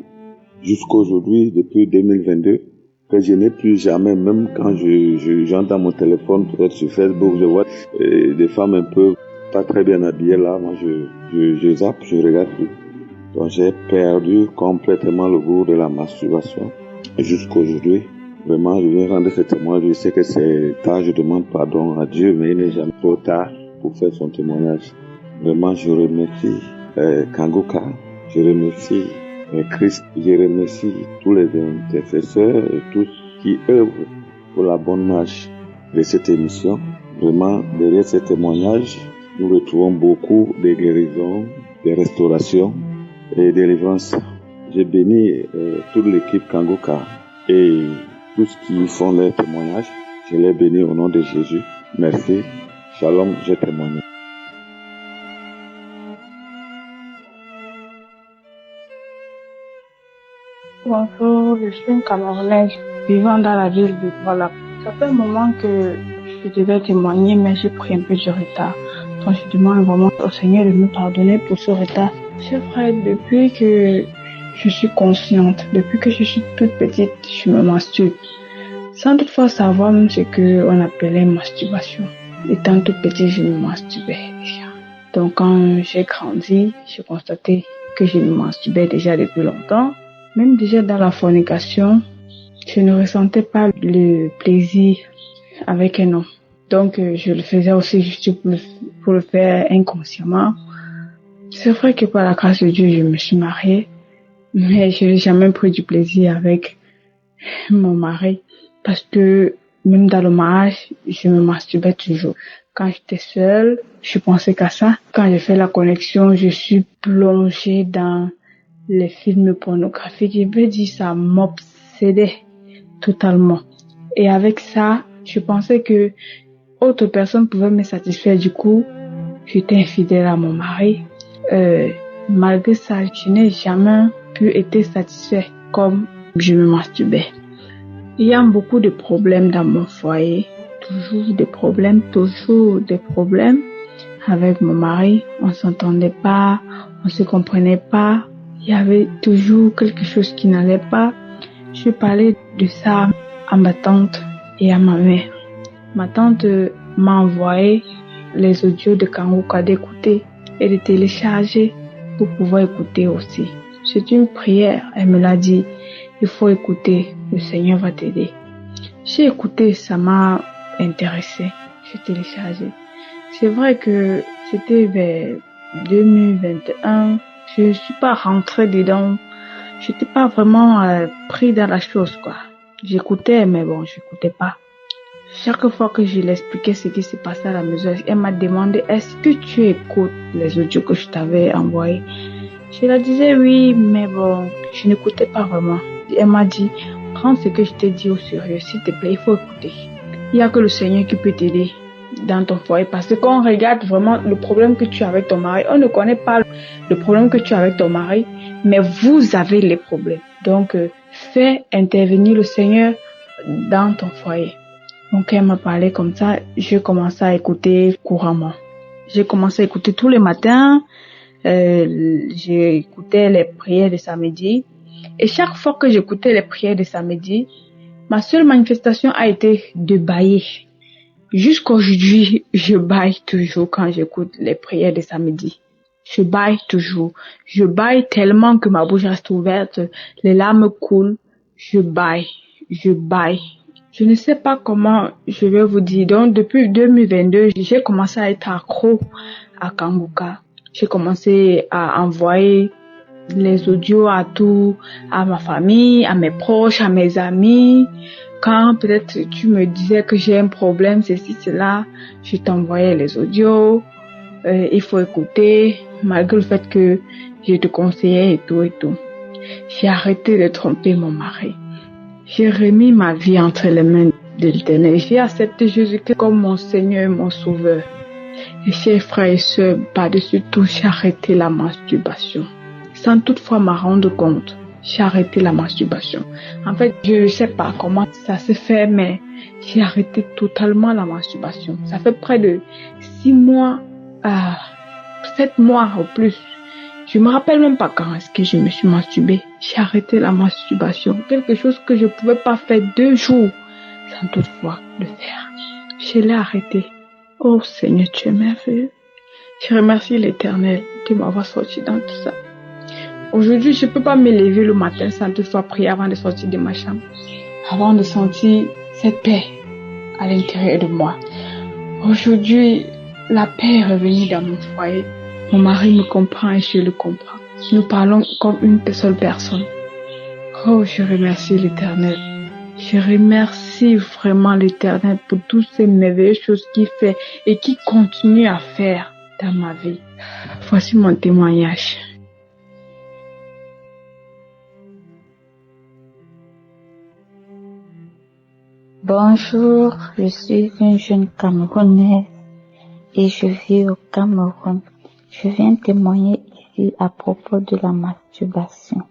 jusqu'aujourd'hui, depuis 2022, que je n'ai plus jamais, même quand j'entends mon téléphone, peut-être sur Facebook, je vois des femmes un peu pas très bien habillées là, moi je zappe, je regarde plus. Donc j'ai perdu complètement le goût de la masturbation. Et jusqu'aujourd'hui, vraiment, je viens rendre ce témoignage. Je sais que c'est tard, je demande pardon à Dieu, mais il n'est jamais trop tard pour faire son témoignage. Vraiment, je remercie Kanguka, je remercie Christ, je remercie tous les intercesseurs et tous qui œuvrent pour la bonne marche de cette émission. Vraiment, derrière ce témoignage, nous retrouvons beaucoup de guérisons, de restaurations et de délivrances. J'ai béni toute l'équipe Kanguka et tous qui font leurs témoignages. Je les bénis au nom de Jésus. Merci. Shalom, je témoigne. Bonjour, je suis une Camerounaise vivant dans la ville de Douala. Ça fait un moment que je devais témoigner, mais j'ai pris un peu de retard. Donc je demande vraiment au Seigneur de me pardonner pour ce retard. Chers frères, depuis que je suis consciente, depuis que je suis toute petite, je me masturbe. Sans toutefois savoir même ce qu'on appelait masturbation. Étant toute petite, je me masturbais déjà. Donc quand j'ai grandi, j'ai constaté que je me masturbais déjà depuis longtemps. Même déjà dans la fornication, je ne ressentais pas le plaisir avec un homme. Donc je le faisais aussi juste pour le faire inconsciemment. C'est vrai que par la grâce de Dieu, je me suis mariée, mais je n'ai jamais pris du plaisir avec mon mari parce que même dans le mariage, je me masturbais toujours. Quand j'étais seule, je pensais qu'à ça. Quand j'ai fait la connexion, je suis plongée dans les films pornographiques. Je veux dire, ça m'obsédait totalement. Et avec ça, je pensais que autre personne pouvait me satisfaire. Du coup, j'étais infidèle à mon mari. Malgré ça, je n'ai jamais pu être satisfait comme je me masturbais. Il y a beaucoup de problèmes dans mon foyer. Toujours des problèmes avec mon mari. On s'entendait pas, on se comprenait pas. Il y avait toujours quelque chose qui n'allait pas. Je parlais de ça à ma tante et à ma mère. Ma tante m'a envoyé les audios de Kanguka d'écouter et de télécharger pour pouvoir écouter aussi. C'est une prière, elle me l'a dit, il faut écouter, le Seigneur va t'aider. J'ai écouté, ça m'a intéressé, j'ai téléchargé. C'est vrai que c'était vers 2021, je suis pas rentrée dedans, j'étais pas vraiment pris dans la chose quoi. J'écoutais mais bon, j'écoutais pas. Chaque fois que je l'expliquais ce qui se passait à la maison, elle m'a demandé est-ce que tu écoutes les audios que je t'avais envoyés. Je leur disais oui, mais bon, je n'écoutais pas vraiment. Elle m'a dit prends ce que je t'ai dit au sérieux, s'il te plaît, il faut écouter. Il n'y a que le Seigneur qui peut t'aider dans ton foyer parce que quand on regarde vraiment le problème que tu as avec ton mari, on ne connaît pas le problème que tu as avec ton mari, mais vous avez les problèmes. Donc, fais intervenir le Seigneur dans ton foyer. Donc, elle m'a parlé comme ça, j'ai commencé à écouter couramment. J'ai commencé à écouter tous les matins, j'écoutais les prières de samedi. Et chaque fois que j'écoutais les prières de samedi, ma seule manifestation a été de bâiller. Jusqu'aujourd'hui, je bâille toujours quand j'écoute les prières de samedi. Je bâille toujours. Je bâille tellement que ma bouche reste ouverte, les larmes coulent. Je bâille. Je ne sais pas comment je vais vous dire. Donc, depuis 2022, j'ai commencé à être accro à Kanguka. J'ai commencé à envoyer les audios à ma famille, à mes proches, à mes amis. Quand peut-être tu me disais que j'ai un problème, ceci, cela, je t'envoyais les audios. Il faut écouter, malgré le fait que je te conseillais et tout. J'ai arrêté de tromper mon mari. J'ai remis ma vie entre les mains de l'Éternel. J'ai accepté Jésus-Christ comme mon Seigneur et mon Sauveur. Et chers frères et sœurs, par-dessus tout, j'ai arrêté la masturbation. Sans toutefois m'en rendre compte, j'ai arrêté la masturbation. En fait, je ne sais pas comment ça se fait, mais j'ai arrêté totalement la masturbation. Ça fait près de 6 mois, 7 mois au plus. Je me rappelle même pas quand est-ce que je me suis masturbée. J'ai arrêté la masturbation. Quelque chose que je pouvais pas faire 2 jours sans toutefois le faire. Je l'ai arrêté. Oh Seigneur, tu es merveilleux. Je remercie l'Éternel de m'avoir sorti dans tout ça. Aujourd'hui, je peux pas me lever le matin sans toutefois prier avant de sortir de ma chambre. Avant de sentir cette paix à l'intérieur de moi. Aujourd'hui, la paix est revenue dans mon foyer. Mon mari me comprend et je le comprends. Nous parlons comme une seule personne. Oh, je remercie l'Éternel. Je remercie vraiment l'Éternel pour toutes ces merveilleuses choses qu'il fait et qu'il continue à faire dans ma vie. Voici mon témoignage. Bonjour, je suis une jeune Camerounaise et je vis au Cameroun. Je viens témoigner ici à propos de la masturbation.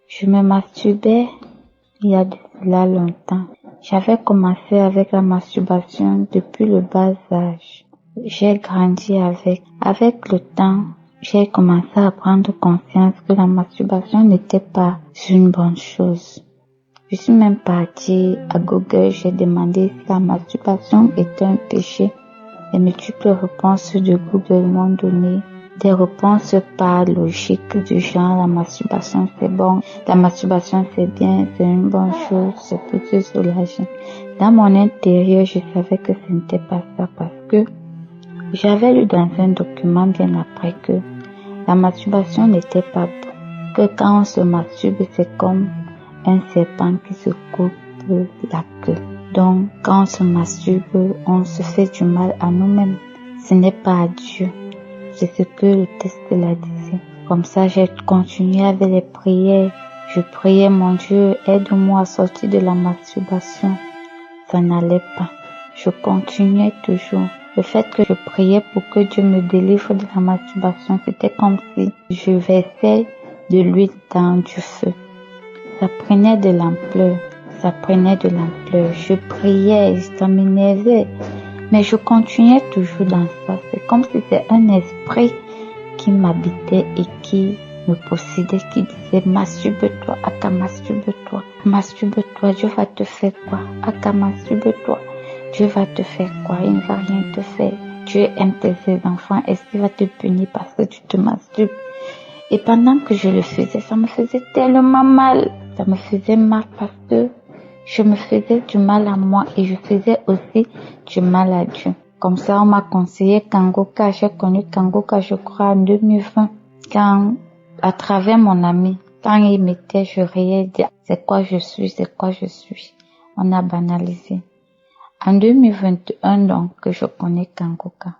Je me masturbais il y a de cela longtemps. J'avais commencé avec la masturbation depuis le bas âge. J'ai grandi avec. Avec le temps, j'ai commencé à prendre conscience que la masturbation n'était pas une bonne chose. Je suis même partie à Google, j'ai demandé si la masturbation était un péché. Les multiples réponses de Google m'ont donné des réponses pas logiques du genre la masturbation c'est bon, la masturbation c'est bien, c'est une bonne chose, c'est pour se soulager. Dans mon intérieur, je savais que ce n'était pas ça parce que j'avais lu dans un document bien après que la masturbation n'était pas bon, que quand on se masturbe c'est comme un serpent qui se coupe la queue. Donc, quand on se masturbe, on se fait du mal à nous-mêmes. Ce n'est pas à Dieu. C'est ce que le texte l'a dit. Comme ça, j'ai continué avec les prières. Je priais, mon Dieu, aide-moi à sortir de la masturbation. Ça n'allait pas. Je continuais toujours. Le fait que je priais pour que Dieu me délivre de la masturbation, c'était comme si je versais de l'huile dans du feu. Ça prenait de l'ampleur. Je priais, ça m'énervait. Mais je continuais toujours dans ça. C'est comme si c'était un esprit qui m'habitait et qui me possédait, qui disait masturbe-toi, Aka, masturbe-toi. Masturbe-toi, Dieu va te faire quoi? Aka, masturbe-toi. Dieu va te faire quoi? Il ne va rien te faire. Dieu aime tes enfants. Est-ce qu'il va te punir parce que tu te masturbes? Et pendant que je le faisais, ça me faisait tellement mal. Ça me faisait mal parce que je me faisais du mal à moi et je faisais aussi du mal à Dieu. Comme ça, on m'a conseillé Kangoka. J'ai connu Kangoka, je crois, en 2020. Quand, à travers mon ami, quand il m'était, je riais, dit, c'est quoi je suis. On a banalisé. En 2021, donc, que je connais Kangoka,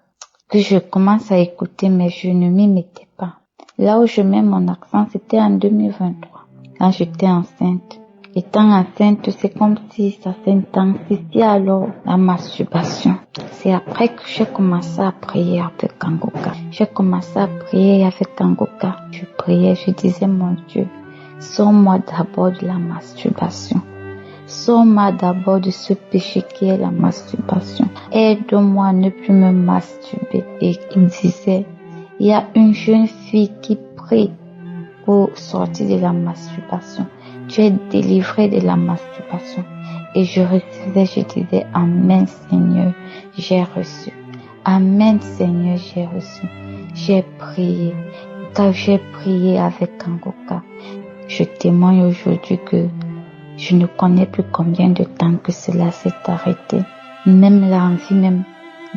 que je commence à écouter, mais je ne m'y mettais pas. Là où je mets mon accent, c'était en 2023, quand j'étais enceinte. Étant enceinte, c'est comme si ça s'intensifiait alors la masturbation. C'est après que j'ai commencé à prier avec Kangoka. Je priais, je disais, mon Dieu, sors-moi d'abord de la masturbation. Sors-moi d'abord de ce péché qui est la masturbation. Aide-moi à ne plus me masturber. Et il disait, il y a une jeune fille qui prie pour sortir de la masturbation. Tu es délivré de la masturbation. Et je recevais, je disais, Amen Seigneur, j'ai reçu. Amen Seigneur, j'ai reçu. J'ai prié. Quand j'ai prié avec Kangoka, je témoigne aujourd'hui que je ne connais plus combien de temps que cela s'est arrêté. Même l'envie même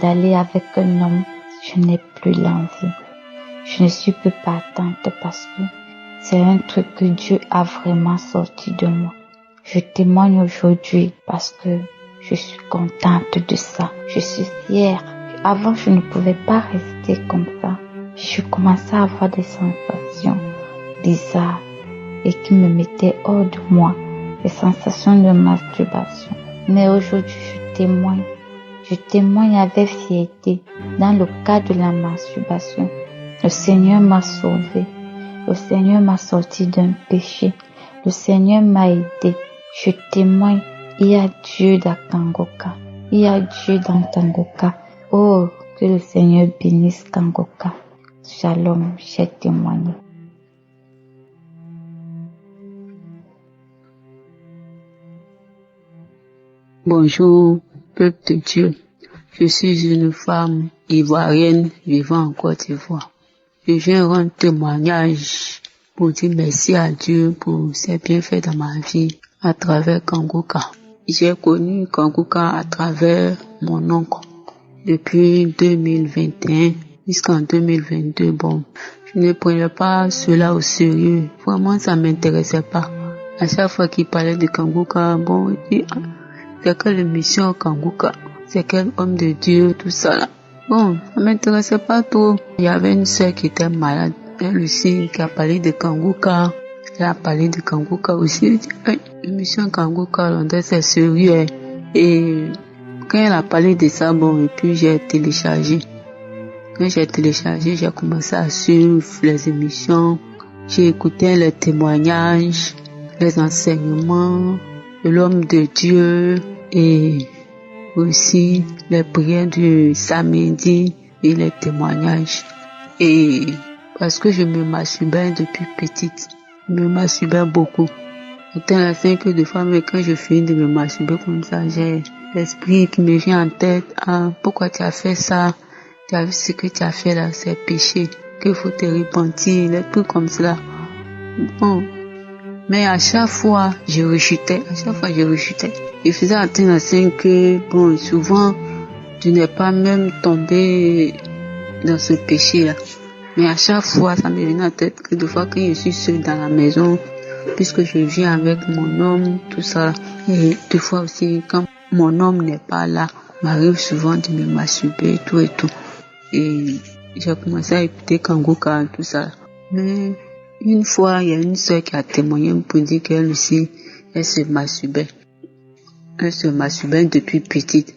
d'aller avec un homme, je n'ai plus l'envie. Je ne suis plus partante parce que c'est un truc que Dieu a vraiment sorti de moi. Je témoigne aujourd'hui parce que je suis contente de ça. Je suis fière. Avant, je ne pouvais pas rester comme ça. Je commençais à avoir des sensations bizarres et qui me mettaient hors de moi. Des sensations de masturbation. Mais aujourd'hui, je témoigne avec fierté. Dans le cas de la masturbation, le Seigneur m'a sauvé. Le Seigneur m'a sorti d'un péché. Le Seigneur m'a aidé. Je témoigne Il y a Dieu dans Kangoka. Il y a Dieu dans Kangoka. Oh, que le Seigneur bénisse Kangoka. Shalom, j'ai témoigné. Bonjour, peuple de Dieu. Je suis une femme ivoirienne vivant en Côte d'Ivoire. Je viens rendre témoignage pour dire merci à Dieu pour ses bienfaits dans ma vie à travers Kangoka. J'ai connu Kangoka à travers mon oncle depuis 2021 jusqu'en 2022. Bon, je ne prenais pas cela au sérieux. Vraiment, ça m'intéressait pas. À chaque fois qu'il parlait de Kangoka, bon, il dit, c'est quelle mission Kangoka? C'est quel homme de Dieu, tout ça là. Bon, ça m'intéressait pas trop. Il y avait une sœur qui était malade, elle aussi, qui a parlé de Kangoka. Elle a parlé de Kangoka aussi. Mission Kangoka, c'est sérieux. Et quand elle a parlé de ça, bon, et puis j'ai téléchargé. Quand j'ai téléchargé, j'ai commencé à suivre les émissions. J'ai écouté les témoignages, les enseignements de l'homme de Dieu et aussi les prières du samedi et les témoignages. Et parce que je me masturbais depuis petite, je me masturbais beaucoup. J'étais la 5 de fois, mais quand je finis de me masturber comme ça, j'ai l'esprit qui me vient en tête. Ah, pourquoi tu as fait ça? Tu as vu ce que tu as fait là, c'est péché. Qu'il faut te repentir, les trucs comme cela. Bon. Mais à chaque fois, je rechutais. Je faisais attention que, bon, souvent, tu n'es pas même tombé dans ce péché-là. Mais à chaque fois, ça me venait en tête que des fois, quand je suis seule dans la maison, puisque je vis avec mon homme, tout ça, et des fois aussi, quand mon homme n'est pas là, m'arrive souvent de me masturber, tout et tout. Et j'ai commencé à écouter Kangoka, tout ça. Mais une fois, il y a une soeur qui a témoigné pour dire qu'elle aussi, elle se masturbait. Elle se masturbait depuis petite,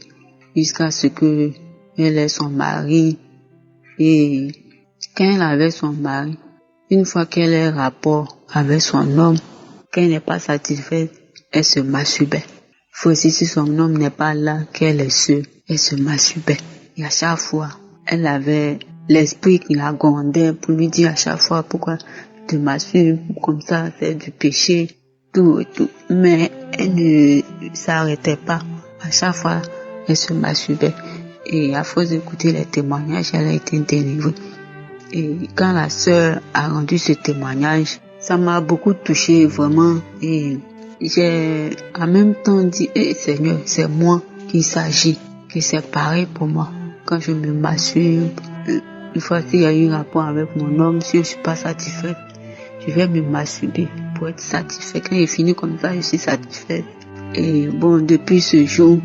jusqu'à ce que elle ait son mari. Et quand elle avait son mari, une fois qu'elle ait rapport avec son homme, quand elle n'est pas satisfaite, elle se masturbait. Faut aussi, si son homme n'est pas là, qu'elle est seule, elle se masturbait. Et à chaque fois, elle avait l'esprit qui la grondait pour lui dire à chaque fois pourquoi tu te masturbes comme ça, c'est du péché, tout et tout. Mais elle ne s'arrêtait pas. À chaque fois, elle se masturbait. Et à force d'écouter les témoignages, elle a été délivrée. Et quand la sœur a rendu ce témoignage, ça m'a beaucoup touché vraiment. Et j'ai en même temps dit, Seigneur, c'est moi qu'il s'agit, que c'est pareil pour moi. Quand je me masturbe, une fois qu'il y a eu un rapport avec mon homme, si je ne suis pas satisfaite, je vais me masturber pour être satisfaite. Quand j'ai fini comme ça, je suis satisfaite. Et bon, depuis ce jour,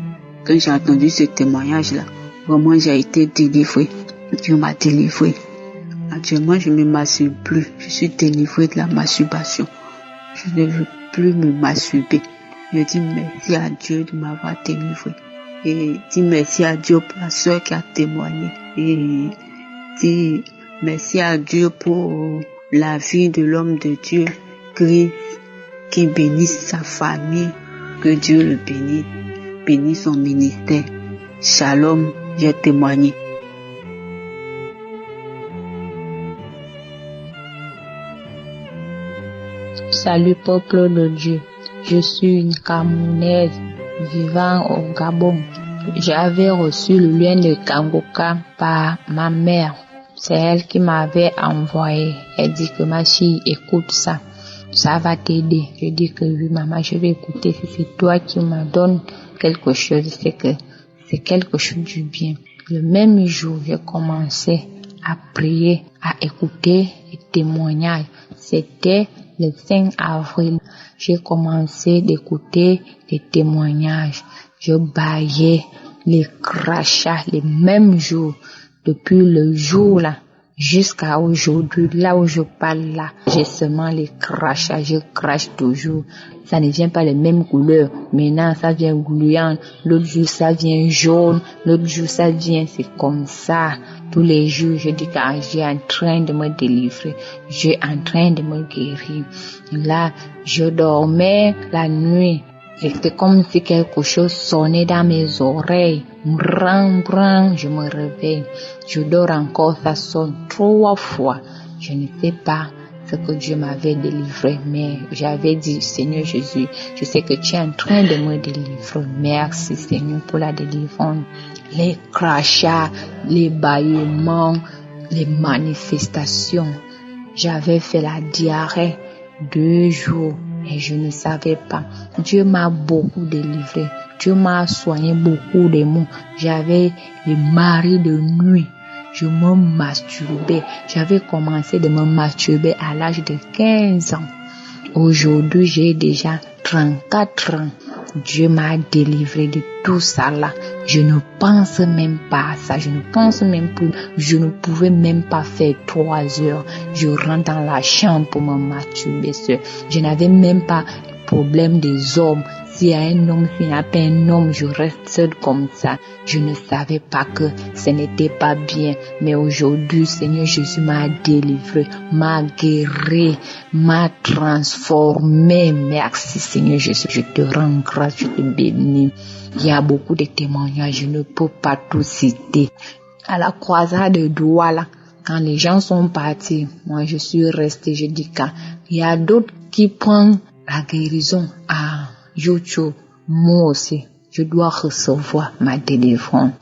quand j'ai entendu ce témoignage-là, vraiment j'ai été délivrée. Dieu m'a délivrée. Actuellement, je ne me masturbe plus. Je suis délivrée de la masturbation. Je ne veux plus me masturber. Je dis merci à Dieu de m'avoir délivrée. Et dis merci à Dieu pour la sœur qui a témoigné. Et dis merci à Dieu pour la vie de l'homme de Dieu, Christ, qui bénisse sa famille. Que Dieu le bénisse. Bénisse son ministère. Shalom, j'ai témoigné. Salut peuple de Dieu, je suis une Camerounaise vivant au Gabon. J'avais reçu le lien de Kangoka par ma mère. C'est elle qui m'avait envoyé. Elle dit que ma fille, écoute ça, ça va t'aider. Je dis que oui maman, je vais écouter. Si c'est toi qui me donnes quelque chose, c'est que c'est quelque chose du bien. Le même jour, j'ai commencé à prier, à écouter les témoignages. C'était le 5 avril, j'ai commencé d'écouter les témoignages. Je baillais les crachats les mêmes jours. Depuis le jour là, jusqu'à aujourd'hui, là où je parle là, j'ai seulement les crachats, je crache toujours. Ça ne vient pas les mêmes couleurs. Maintenant, ça vient gluant. L'autre jour, ça vient jaune. L'autre jour, ça vient, c'est comme ça. Tous les jours, je dis que j'ai en train de me délivrer. J'ai en train de me guérir. Là, je dormais la nuit. C'était comme si quelque chose sonnait dans mes oreilles. Brang, brang, je me réveille. Je dors encore, ça sonne 3 fois. Je ne sais pas ce que Dieu m'avait délivré, mais j'avais dit, Seigneur Jésus, je sais que tu es en train de me délivrer. Merci Seigneur pour la délivrance. Les crachats, les bâillements, les manifestations. J'avais fait la diarrhée 2 jours et je ne savais pas. Dieu m'a beaucoup délivré. Dieu m'a soigné beaucoup de maux. J'avais les maris de nuit. Je me masturbais. J'avais commencé de me masturber à l'âge de 15 ans. Aujourd'hui, j'ai déjà 34 ans. Dieu m'a délivré de tout ça là. Je ne pense même pas à ça. Je ne pense même plus. Je ne pouvais même pas faire 3 heures. Je rentre dans la chambre pour me masturber seul. Je n'avais même pas problème des hommes. S'il y a un homme, s'il n'y a pas un homme, je reste seul comme ça. Je ne savais pas que ce n'était pas bien. Mais aujourd'hui, Seigneur Jésus m'a délivré, m'a guéri, m'a transformé. Merci Seigneur Jésus, je te rends grâce, je te bénis. Il y a beaucoup de témoignages, je ne peux pas tout citer. À la croisade de Douala, quand les gens sont partis, moi je suis restée, je dis qu'il y a d'autres qui prennent la guérison à YouTube. Moi aussi, je dois recevoir ma délivrance.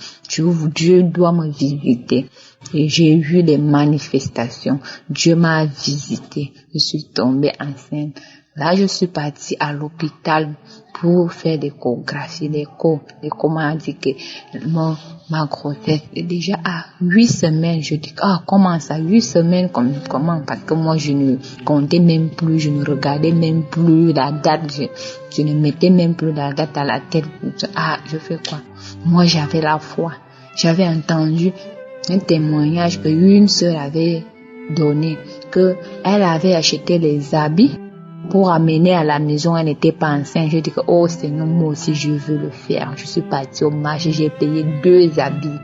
Dieu doit me visiter. Et j'ai eu des manifestations. Dieu m'a visité. Je suis tombée enceinte. Là, je suis partie à l'hôpital pour faire des échographies, comment dire que ma grossesse est déjà à 8 semaines. Je dis, comment ça, 8 semaines, comment? Parce que moi, je ne comptais même plus, je ne regardais même plus la date, je ne mettais même plus la date à la tête. Je fais quoi? Moi, j'avais la foi. J'avais entendu un témoignage qu'une sœur avait donné, que elle avait acheté les habits pour amener à la maison. Elle n'était pas enceinte. Je dis que, oh Seigneur, moi aussi je veux le faire. Je suis partie au marché, j'ai payé 2 habits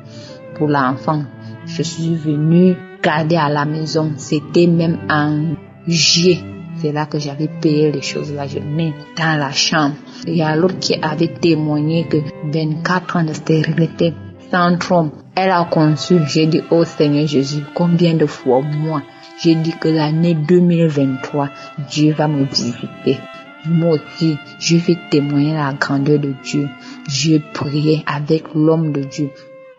pour l'enfant. Je suis venue garder à la maison. C'était même en juillet. C'est là que j'avais payé les choses là. Je mets dans la chambre. Il y a l'autre qui avait témoigné que 24 ans de stérilité sans trompe. Elle a conçu. J'ai dit, oh Seigneur Jésus, combien de fois moi? J'ai dit que l'année 2023, Dieu va me visiter. Moi aussi, je vais témoigner la grandeur de Dieu. Je priais avec l'homme de Dieu.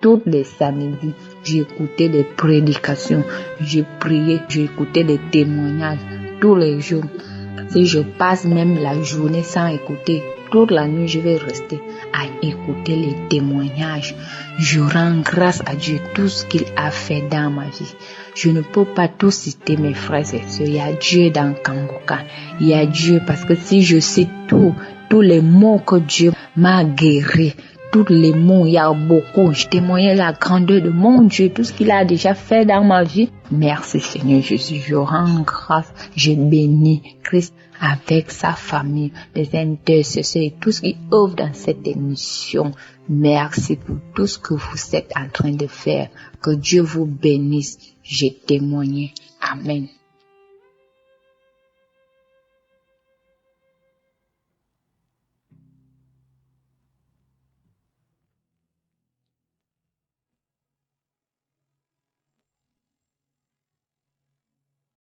Tous les samedis, j'écoutais les prédications. Je priais, j'écoutais les témoignages tous les jours. Si je passe même la journée sans écouter, toute la nuit, je vais rester à écouter les témoignages. Je rends grâce à Dieu tout ce qu'il a fait dans ma vie. Je ne peux pas tout citer mes frères et sœurs. Il y a Dieu dans Kanguka. Il y a Dieu parce que si je cite tous les mots que Dieu m'a guéri, tous les mots, il y a beaucoup. Je témoignais la grandeur de mon Dieu, tout ce qu'il a déjà fait dans ma vie. Merci Seigneur Jésus, je rends grâce, je bénis Christ avec sa famille, les intercesseurs et tout ce qui œuvre dans cette émission. Merci pour tout ce que vous êtes en train de faire. Que Dieu vous bénisse. J'ai témoigné. Amen.